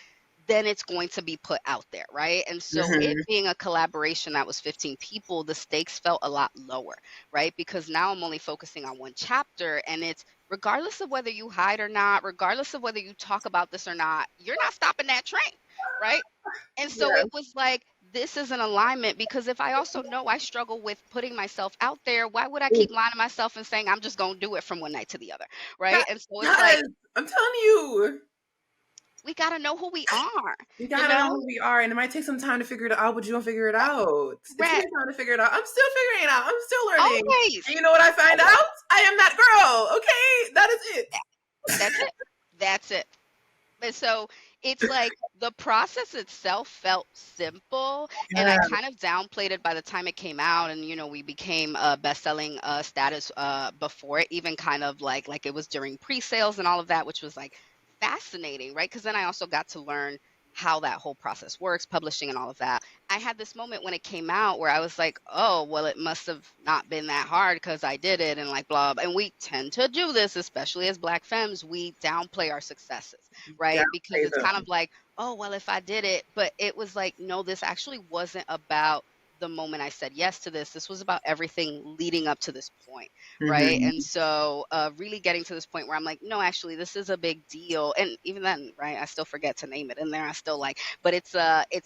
B: then it's going to be put out there, right? And so it being a collaboration that was 15 people, the stakes felt a lot lower, right? Because now I'm only focusing on one chapter, and it's regardless of whether you hide or not, regardless of whether you talk about this or not, you're not stopping that train, right? And so it
A: yes.
B: was like, this is an alignment, because if I also know I struggle with putting myself out there, why would I keep lying to myself and saying I'm just going to do it from one night to the other, right? And so it's like,
A: Yes, I'm telling you.
B: we got to know who we are,
A: We
B: you
A: gotta know
B: know?
A: who we are, and it might take some time to figure it out, but you don't figure it out. It takes
B: Right.
A: time to figure it out. I'm still figuring it out. I'm still learning. And
B: Always.
A: you know what I find
B: Always.
A: out? I am that girl. Okay, that is it.
B: That's it. That's it. And so it's like the process itself felt simple, and I
A: Yeah.
B: kind of downplayed it by the time it came out, and we became a best-selling status before it even kind of like it was during pre-sales and all of that, which was like fascinating, right? Because then I also got to learn how that whole process works, publishing and all of that. I had this moment when it came out where I was like, oh, well, it must have not been that hard because I did it, and like blah, blah. And we tend to do this, especially as Black femmes. We downplay our successes, right? Because
A: Downplay
B: it's kind
A: them.
B: of like, oh, well, if I did it. But it was like, no, this actually wasn't about the moment I said yes to this. This was about everything leading up to this point, right? And so really getting to this point where I'm like, no, actually, this is a big deal. And even then, right, I still forget to name it in there. I still like, but it's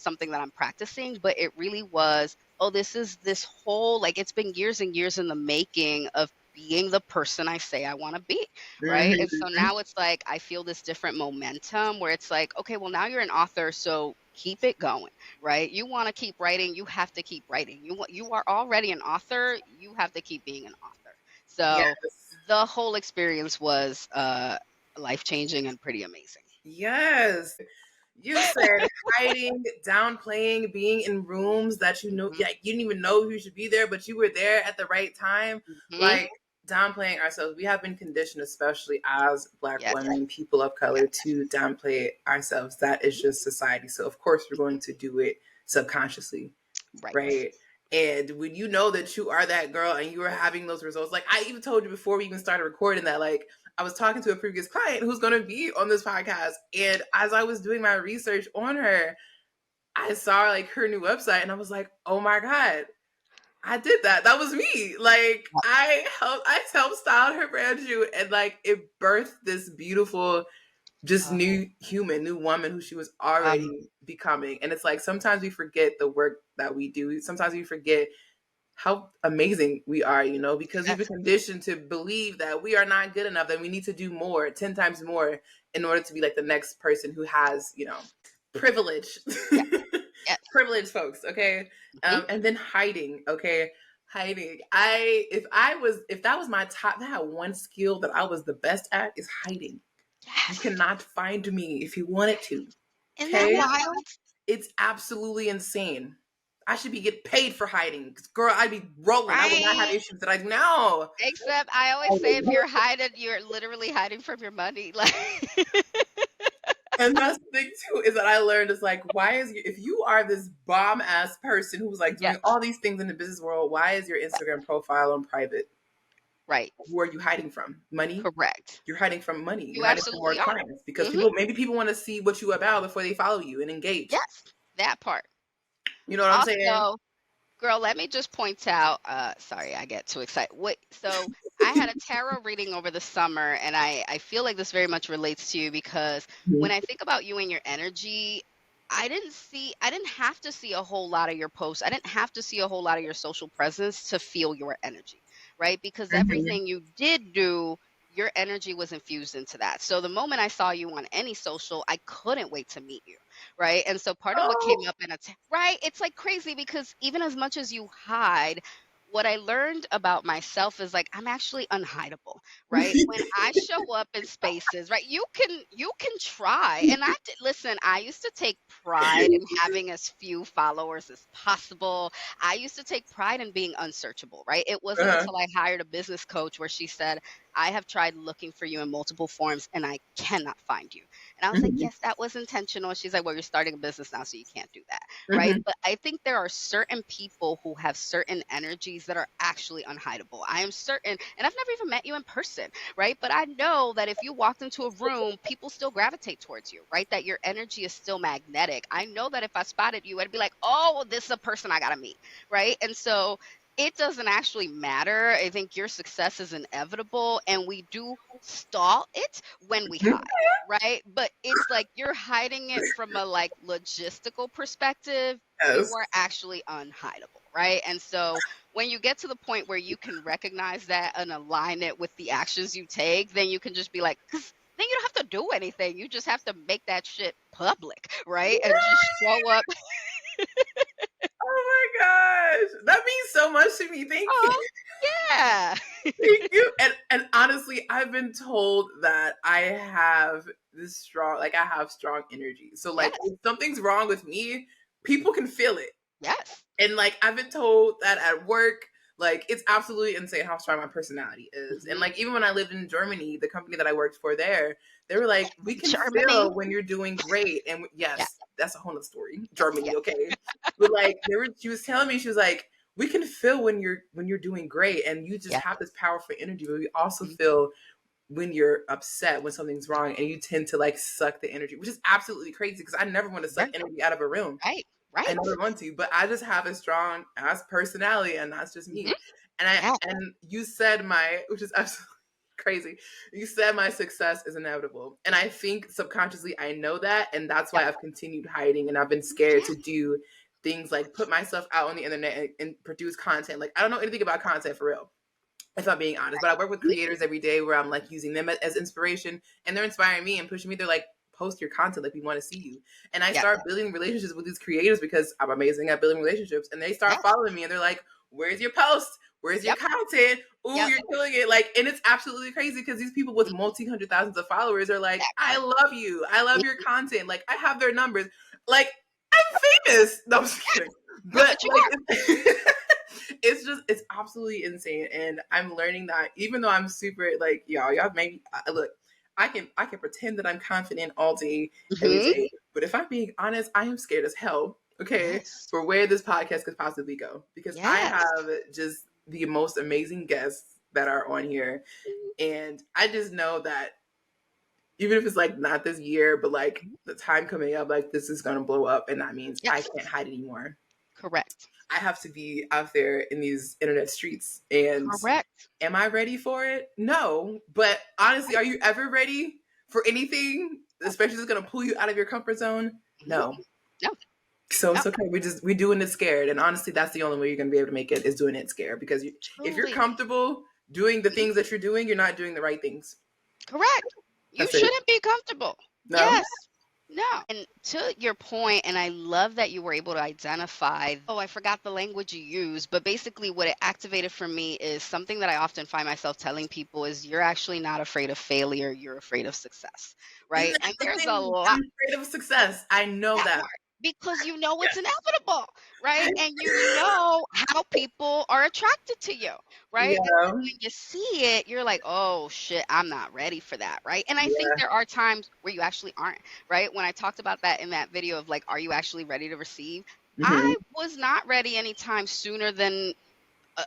B: something that I'm practicing. But it really was, oh, this is this whole, like, it's been years and years in the making of being the person I say I want to be, right? And so now it's like I feel this different momentum where it's like, okay, well, now you're an author, so keep it going, right? You want to keep writing, you have to keep writing. You are already an author, you have to keep being an author. So
A: Yes.
B: the whole experience was life-changing and pretty amazing.
A: Yes. You said hiding, downplaying, being in rooms that you know,
B: Hmm.
A: yeah, you didn't even know you should be there, but you were there at the right time.
B: Hmm.
A: Like downplaying ourselves. We have been conditioned, especially as Black
B: Yes.
A: women, people of color, to downplay ourselves. That is just society. So, of course, we're going to do it subconsciously,
B: Right.
A: right? And when you know that you are that girl and you are having those results, like I even told you before we even started recording that, like I was talking to a previous client who's going to be on this podcast. And as I was doing my research on her, I saw like her new website and I was like, oh my God, I did that. That was me. Like I helped style her brand new, and like it birthed this beautiful, just
B: Uh,
A: new human, new woman who she was
B: um,
A: already becoming. And it's like sometimes we forget the work that we do. Sometimes we forget how amazing we are, because we've been
B: yes.
A: conditioned to believe that we are not good enough, that we need to do more, 10 times more in order to be like the next person who has, privilege.
B: Yes. Yes.
A: Privileged folks, okay?
B: Hmm.
A: And then hiding, okay? Hiding. If that was my top, that had one skill that I was the best at is hiding. You
B: Yes.
A: cannot find me if you wanted to.
B: Isn't that
A: Okay?
B: wild?
A: It's absolutely insane. I should be getting paid for hiding. 'Cause, girl, I'd be rolling. I would not have
B: Right.
A: issues that I know.
B: Except I always say, if you're hiding, you're literally hiding from your money. Like,
A: And that's the thing too, is that I learned is like, why is if you are this bomb ass person who's like doing
B: Yes,
A: all these things in the business world, why is your Instagram profile on private?
B: right.
A: Who are you hiding from? Money?
B: Correct.
A: You're hiding from money.
B: You
A: You're hiding from more
B: absolutely are.
A: clients because
B: Mhm.
A: people want to see what you about before they follow you and engage.
B: Yes, that part.
A: You know what I'm saying?
B: Also, girl, let me just point out, sorry, I get too excited. Wait, so I had a tarot reading over the summer, and I feel like this very much relates to you because when I think about you and your energy, I didn't have to see a whole lot of your posts. I didn't have to see a whole lot of your social presence to feel your energy, right? Because
A: Mhm.
B: everything you did do, your energy was infused into that. So the moment I saw you on any social, I couldn't wait to meet you, right? And so part of what came
A: Oh.
B: up in a right, it's like crazy because even as much as you hide, what I learned about myself is like I'm actually unhideable, right? When I show up in spaces, right? You can try. And listen, I used to take pride in having as few followers as possible. I used to take pride in being unsearchable, right? It wasn't
A: Uh-huh.
B: until I hired a business coach where she said, "I have tried looking for you in multiple forms and I cannot find you." And I was like,
A: Mhm.
B: yes, that was intentional. She's like, well, you're starting a business now, so you can't do that. Right.
A: Mhm.
B: But I think there are certain people who have certain energies that are actually unhideable. I am certain, and I've never even met you in person. Right. But I know that if you walked into a room, people still gravitate towards you. Right. That your energy is still magnetic. I know that if I spotted you, I'd be like, oh, well, this is a person I got to meet. Right. And so it doesn't actually matter. I think your success is inevitable, and we do stall it when we hide, right? But it's like you're hiding it from a like logistical perspective. You
A: Yes.
B: are actually unhideable, right? And so when you get to the point where you can recognize that and align it with the actions you take, then you can just be like, because then you don't have to do anything. You just have to make that shit public, right? And just show up.
A: Oh my gosh. That means so much to me. Thank you.
B: Oh, yeah.
A: Thank you. And honestly, I've been told that I have this strong, like I have strong energy. So like
B: Yes.
A: if something's wrong with me, people can feel it.
B: Yes.
A: And like I've been told that at work, like it's absolutely insane how strong my personality is. And
B: Hmm.
A: like even when I lived in Germany, the company that I worked for there, they were like, we can
B: Germany.
A: feel when you're doing great. And
B: Yeah.
A: yes, that's a whole nother story. Germany,
B: Yeah.
A: okay. But like she was telling me, she was like, we can feel when you're doing great and you just
B: Yeah.
A: have this powerful energy, but we also
B: Mhm.
A: feel when you're upset when something's wrong and you tend to like suck the energy, which is absolutely crazy because I never want to suck
B: Right.
A: energy out of a room.
B: Right.
A: I
B: Right.
A: never want to, but I just have a strong ass personality, and that's just
B: Hmm.
A: me. And I
B: Yeah.
A: and you said my, which is absolutely crazy. You said my success is inevitable, and I think subconsciously I know that, and that's why
B: Yep.
A: I've continued hiding, and I've been scared
B: Yeah.
A: to do things like put myself out on the internet and produce content. Like I don't know anything about content for real, if I'm being honest. But I work with
B: Mhm.
A: creators every day where I'm like using them as inspiration and they're inspiring me and pushing me. They're like, post your content, like we want to see you. And I
B: Yep.
A: start building relationships with these creators because I'm amazing at building relationships. And they start
B: Yes.
A: following me and they're like, where's your post? Where's your
B: Yep.
A: content? Ooh,
B: Yep.
A: you're killing it. Like, and it's absolutely crazy because these people with
B: Mhm.
A: multi-hundred thousands of followers are like,
B: That
A: I
B: part.
A: love you. I love your
B: Mhm.
A: content. Like, I have their numbers. Like, I'm famous. No, I'm just kidding.
B: No,
A: But
B: but you
A: like,
B: are.
A: it's just it's absolutely insane, and I'm learning that even though I'm super like y'all maybe look, I can pretend that I'm confident all day, every
B: Mhm.
A: day, but if I'm being honest, I am scared as hell. Okay,
B: Yes.
A: for where this podcast could possibly go because I
B: Yes.
A: have just the most amazing guests that are on here,
B: Mhm.
A: and I just know that even if it's like not this year, but like
B: Mhm.
A: the time coming up, like this is gonna blow up, and that means I
B: Yes.
A: can't hide anymore.
B: Correct.
A: I have to be out there in these internet streets. And
B: Correct.
A: am I ready for it? No. But honestly,
B: Right.
A: are you ever ready for anything,
B: No.
A: especially that's going to pull you out of your comfort zone?
B: Mhm.
A: No.
B: No.
A: So
B: No.
A: it's okay. We're doing it scared. And honestly, that's the only way you're going to be able to make it is doing it scared because if you're
B: Truly.
A: comfortable doing the
B: Mhm.
A: things that you're doing, you're not doing the right things.
B: Correct. You
A: That's it.
B: shouldn't be comfortable.
A: No.
B: Yes. No. And to your point, and I love that you were able to identify, oh, I forgot the language you use, but basically what it activated for me is something that I often find myself telling people is you're actually not afraid of failure, you're afraid of success,
A: And
B: right?
A: that's
B: And
A: the
B: there's a
A: thing.
B: lot
A: I'm afraid of success. I know
B: that
A: that.
B: part. because you know it's inevitable, right? And you know how people are attracted to you, right? And
A: Yeah.
B: then when you see it, you're like, "Oh shit, I'm not ready for that," right? And I think
A: Yeah.
B: there are times where you actually aren't, right? When I talked about that in that video of like, are you actually ready to receive?
A: Hmm.
B: I was not ready anytime sooner than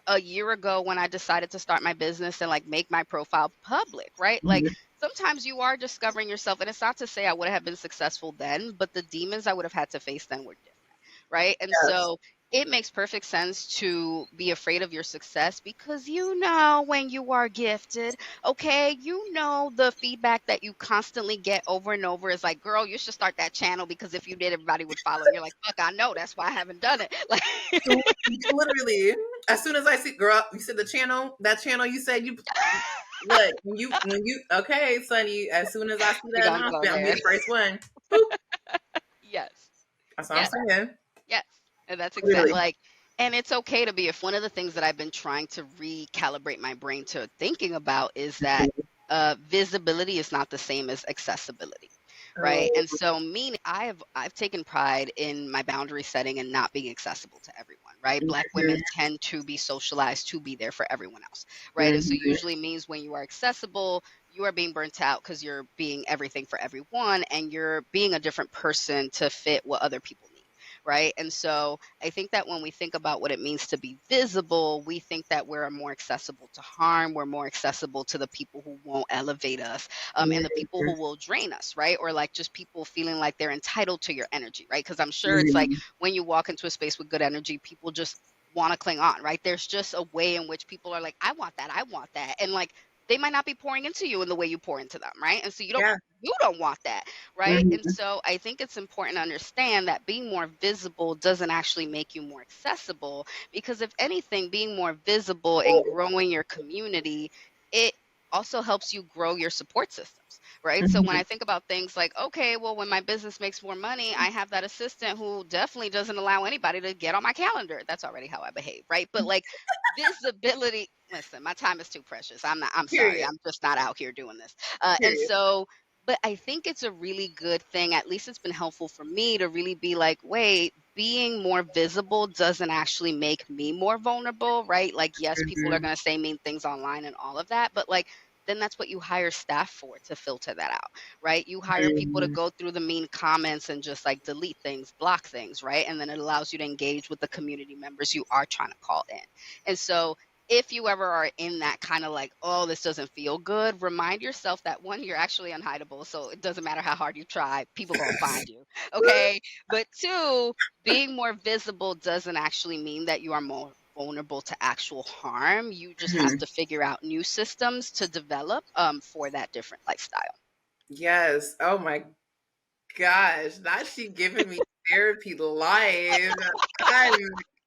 B: a year ago when I decided to start my business and like make my profile public, right? Like
A: Hmm.
B: sometimes you are discovering yourself, and it's not to say I would have been successful then, but the demons I would have had to face then were different, right? And
A: Yes.
B: so it makes perfect sense to be afraid of your success because you know when you are gifted, okay, you know the feedback that you constantly get over and over is like, girl, you should start that channel because if you did, everybody would follow. And you're like, fuck, I know, that's why I haven't done it. Like,
A: So, literally, as soon as I see, girl, you said the channel, that channel you said you look, okay, Sonny, as soon as I see
B: we
A: that
B: gonna go
A: announcement, I'm gonna be
B: there.
A: the first one. Boop.
B: Yes.
A: That's what I'm
B: Yes.
A: saying.
B: Yes. And that's exactly
A: Literally.
B: like, and it's okay to be a one of the things that I've been trying to recalibrate my brain to thinking about is that visibility is not the same as accessibility. Right.
A: Oh,
B: And so meaning I've taken pride in my boundary setting and not being accessible to everyone. Right. Black women
A: mhm,
B: tend to be socialized to be there for everyone else. Right. And so
A: mhm,
B: usually means when you are accessible, you are being burnt out because you're being everything for everyone and you're being a different person to fit what other people need. Right. And so I think that when we think about what it means to be visible, we think that we're more accessible to harm, we're more accessible to the people who won't elevate us, and the people
A: mhm,
B: who will drain us, right? Or like just people feeling like they're entitled to your energy, right? Because I'm sure it's like
A: mhm.
B: when you walk into a space with good energy, people just want to cling on, right? There's just a way in which people are like, I want that. And like they might not be pouring into you in the way you pour into them, right? And so
A: Yeah.
B: you don't want that, right? And
A: Mhm.
B: so I think it's important to understand that being more visible doesn't actually make you more accessible because if anything, being more visible and growing your community, it also helps you grow your support systems, right? So when
A: Mhm.
B: I think about things like, okay, well, when my business makes more money, I have that assistant who definitely doesn't allow anybody to get on my calendar. That's already how I behave, right? But like visibility, listen, my time is too precious. I'm sorry.
A: Period.
B: I'm just not out here doing this. And
A: Period.
B: so but I think it's a really good thing. At least it's been helpful for me to really be like, wait, being more visible doesn't actually make me more vulnerable, right? Like, yes, people are
A: Mhm.
B: going to say mean things online and all of that, but like, then that's what you hire staff for to filter that out, right? You hire people to
A: Mhm.
B: go through the mean comments and just like delete things, block things, right? And then it allows you to engage with the community members you are trying to call in. And so if you ever are in that kind of like, oh, this doesn't feel good, remind yourself that one, you're actually unhideable. So it doesn't matter how hard you try, people gonna find you. Okay. But two, being more visible doesn't actually mean that you are more vulnerable to actual harm. You just have
A: Mhm.
B: to figure out new systems to develop for that different lifestyle.
A: Yes. Oh my gosh. Not she giving me therapy live.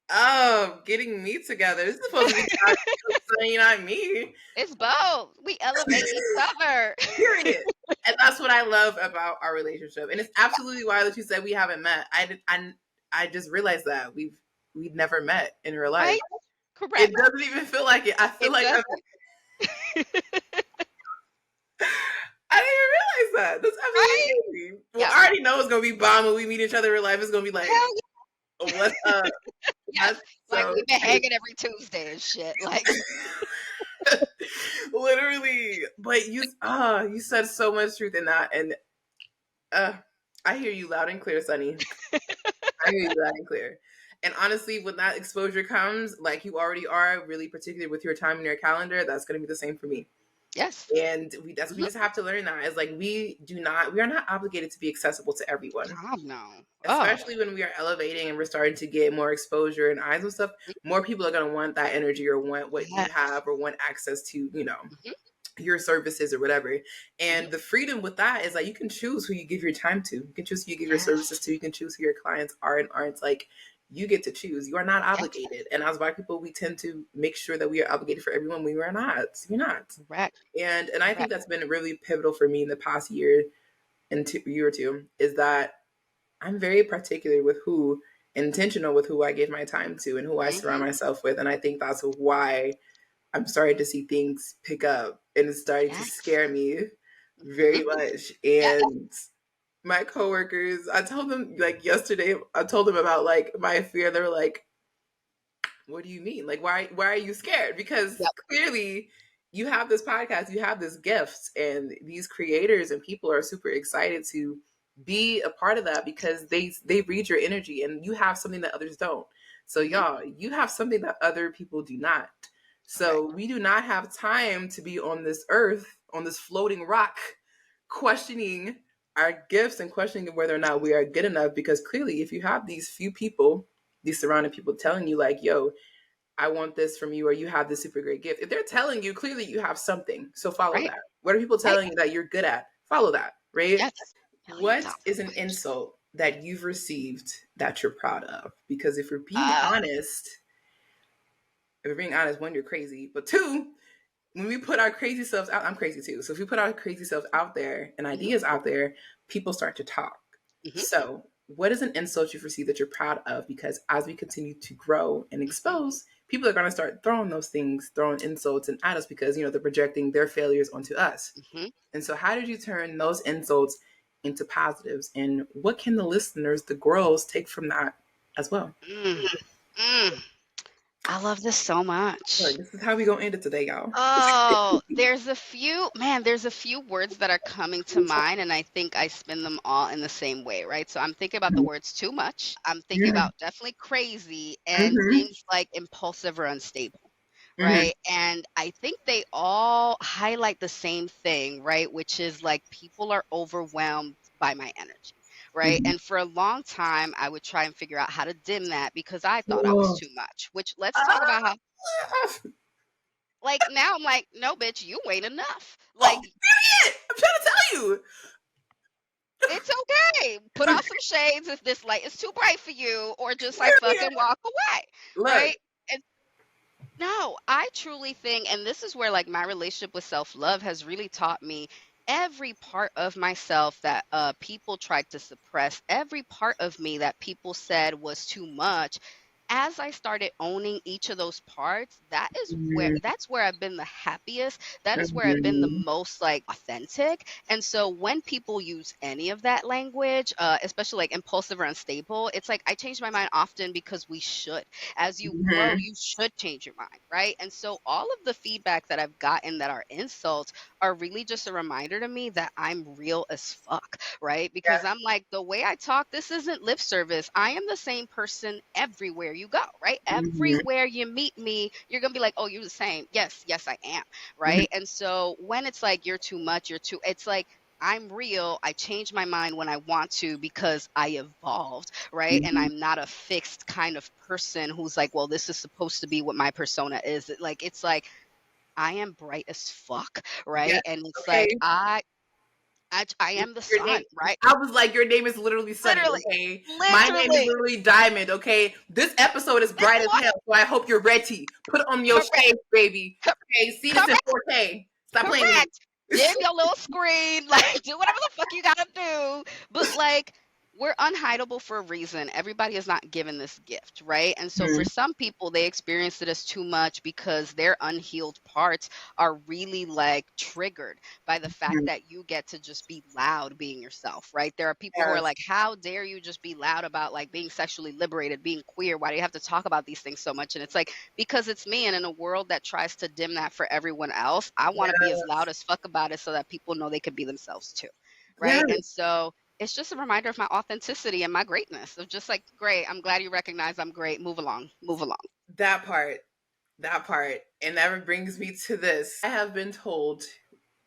A: I'm getting me together. This is supposed to be about you, Sonny, not me.
B: It's both. We elevate each other.
A: Period. And that's what I love about our relationship. And it's absolutely why that you said we haven't met. I just realized that we've never met in real life.
B: Right?
A: It
B: Correct.
A: doesn't even feel like it. I feel
B: It
A: like
B: doesn't.
A: I didn't even realize that. That's absolutely
B: Right?
A: crazy. Well,
B: Yeah.
A: I already know it's gonna be bomb when we meet each other in real life. It's gonna be like,
B: Hell
A: what's up?
B: yes.
A: That's
B: Like
A: so
B: we've been
A: crazy.
B: hanging every Tuesday and shit. Like
A: Literally. But you said so much truth in that. And uh I hear you loud and clear, Sonny. I hear you loud and clear. And honestly, when that exposure comes, like you already are really particular with your time in your calendar, that's gonna be the same for me.
B: yes.
A: And we
B: Mhm.
A: just have to learn that. Is like we are not obligated to be accessible to everyone.
B: God no. Oh.
A: Especially when we are elevating and we're starting to get more exposure and eyes and stuff, more people are going to want that energy or want what you
B: Yes.
A: have or want access to,
B: Mhm.
A: your services or whatever.
B: Mhm.
A: And the freedom with that is that you can choose who you give your time to. You can choose who you give your services
B: Yes.
A: to. You can choose who your clients are and aren't. Like, you get to choose. You are not
B: Yes.
A: obligated. And as Black people, we tend to make sure that we are obligated for everyone. We are not. We're not.
B: Correct.
A: And I think
B: Correct.
A: that's been really pivotal for me in the past year or two, is that I'm very particular with intentional with who I give my time to and who I surround
B: Mhm.
A: myself with. And I think that's why I'm starting to see things pick up and it's starting to
B: Yes.
A: scare me very
B: Mhm.
A: much.
B: Yes.
A: And my coworkers, I told them like yesterday, I told them about like my fear. They were like, what do you mean? Like, why are you scared? Because
B: Yep.
A: clearly you have this podcast, you have this gift, and these creators and people are super excited to be a part of that because they read your energy and you have something that others don't. So
B: Hmm.
A: y'all, you have something that other people do not. So
B: Correct.
A: we do not have time to be on this earth, on this floating rock, questioning our gifts and questioning whether or not we are good enough, because clearly if you have these few people, these surrounding people telling you like, yo, I want this from you, or you have this super great gift. If they're telling you, clearly you have something. So follow
B: Right.
A: that. What are people
B: Right.
A: telling you that you're good at? Follow that, right?
B: Yes. Million
A: What
B: dollar
A: is an
B: question.
A: insult that you've received that you're proud of? Because
B: Uh,
A: if we're being honest, one, you're crazy, but two, when we put our crazy selves out, I'm crazy too. So if we put our crazy selves out there and
B: hmm
A: ideas out there, people start to talk.
B: hmm
A: So what is an insult you've received that you're proud of? Because as we continue to grow and
B: hmm
A: expose, people are going to start throwing those things, throwing insults and at us because, they're projecting their failures onto us.
B: hmm
A: And so how did you turn those insults into positives? And what can the listeners, the girls, take from that as well?
B: mm, mm. I love this so much.
A: Look, this is how we going to end it today, y'all.
B: Oh, there's a few words that are coming to mind, and I think I spin them all in the same way, right? So I'm thinking about the words too much. I'm thinking
A: Mhm,
B: about definitely crazy and
A: mhm,
B: things like impulsive or unstable,
A: mhm,
B: right? And I think they all highlight the same thing, right? Which is like people are overwhelmed by my energy, right?
A: mhm.
B: And for a long time, I would try and figure out how to dim that because I thought I was
A: Oh.
B: too much, which let's talk
A: Ah,
B: about how like, now I'm like, "No, bitch, you ain't enough."
A: oh,
B: Like,
A: period. I'm trying to tell you.
B: it's okay. Put on some shades if this light is too bright for you, or just, like,
A: Period.
B: fucking walk away,
A: Look.
B: right? And no, I truly think and this is where, like, my relationship with self-love has really taught me every part of myself that, people tried to suppress, every part of me that people said was too much, as I started owning each of those parts,
A: Mhm,
B: that's where I've been the happiest. That is where I've been the
A: mhm,
B: most like authentic. And so when people use any of that language, especially like impulsive or unstable, it's like I change my mind often because we should. As you grow,
A: mhm,
B: you should change your mind, right? And so all of the feedback that I've gotten that are insults are really just a reminder to me that I'm real as fuck, right? Because
A: yes,
B: I'm like, the way I talk, this isn't lip service. I am the same person everywhere you go, right?
A: mhm,
B: Everywhere you meet me, you're going to be like, oh, you're the same. Yes, yes, I am,
A: mhm,
B: right? And so when it's like, you're too much, it's like, I'm real. I change my mind when I want to because I evolved, right? And
A: mhm.
B: I'm not a fixed kind of person who's like, well, this is supposed to be what my persona is. It's like I am bright as fuck,
A: Yes,
B: right? And it's
A: okay.
B: like I am the
A: Your name,
B: sun, right?
A: I was like, your name is literally Sunny,
B: Literally,
A: okay? My name is
B: literally,
A: literally Diamond, okay? This episode is
B: it's
A: bright as hell, so I hope you're ready. Put on your
B: correct,
A: shades, baby.
B: cor-
A: Okay, see this in
B: correct,
A: 4K. Stop playing with
B: correct.
A: me.
B: Dim your little screen, like do whatever the fuck you gotta do. But like we're unhideable for a reason. Everybody is not given this gift, right? And so for
A: Mhm,
B: some people, they experience it as too much because their unhealed parts are really like triggered by the fact
A: mhm.
B: that you get to just be loud being yourself, right? There are people who are
A: Yes,
B: like, how dare you just be loud about like being sexually liberated, being queer? Why do you have to talk about these things so much? And it's like, because it's me. And in a world that tries to dim that for everyone else, I want to be as
A: yes,
B: loud as fuck about it so that people know they can be themselves too.
A: yes.
B: Right. And so it's just a reminder of my authenticity and my greatness of just like, great, I'm glad you recognize I'm great. Move along, move along.
A: That part, that part. And that brings me to this. I have been told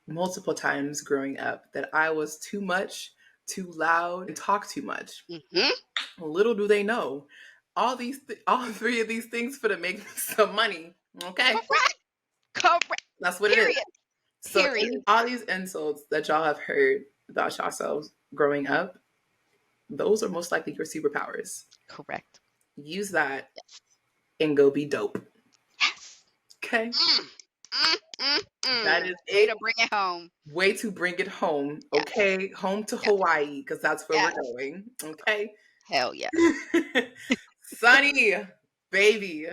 A: multiple times growing up that I was too much, too loud, and talk too much.
B: Hmm.
A: Little do they know, all three of these things for to make me some money. Okay,
B: Correct. Correct.
A: that's what it is.
B: Period.
A: So,
B: Period.
A: all these insults that y'all have heard about yourselves growing up, those are most likely your superpowers.
B: Correct.
A: Use that
B: Yes.
A: and go be dope.
B: Yes.
A: Okay,
B: Mm, mm, mm,
A: that
B: mm.
A: is
B: Way
A: it.
B: to bring it home.
A: Way to bring it home.
B: Yes.
A: Okay, home to
B: Yes.
A: Hawaii because that's where we're
B: Yes.
A: going. Okay,
B: Hell yes.
A: Sunny, baby.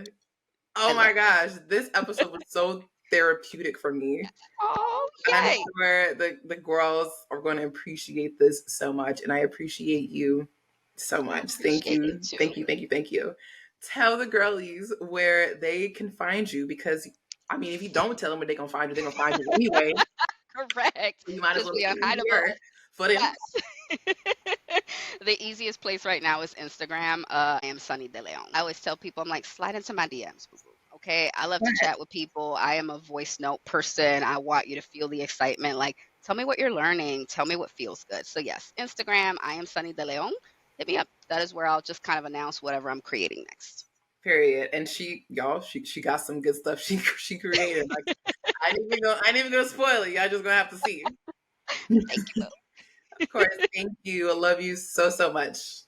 B: I
A: Oh
B: love
A: my gosh, this episode was so therapeutic for me.
B: Oh,
A: I'm
B: yay.
A: sure the girls are going to appreciate this so much, and I appreciate you so
B: I
A: much. Thank
B: appreciate you
A: you,
B: too.
A: thank you, thank you, thank you. Tell the girlies where they can find you, because I mean, if you don't tell them where they're gonna find you, they're gonna find you anyway.
B: Correct.
A: So you might as
B: Because
A: well
B: we
A: make it
B: unhideable.
A: easier for them.
B: Yes. The easiest place right now is Instagram. I am Sunny De Leon. I always tell people, I'm like, slide into my DMs, boo boo. Okay. I love to chat with people. I am a voice note person. I want you to feel the excitement. Like, tell me what you're learning. Tell me what feels good. So, yes, Instagram, I am Sunny De Leon. Hit me up. That is where I'll just kind of announce whatever I'm creating next.
A: Period. And she got some good stuff she created. Like I ain't even gonna spoil it. Y'all just gonna have to see.
B: Thank you,
A: Of course. Thank you. I love you so much.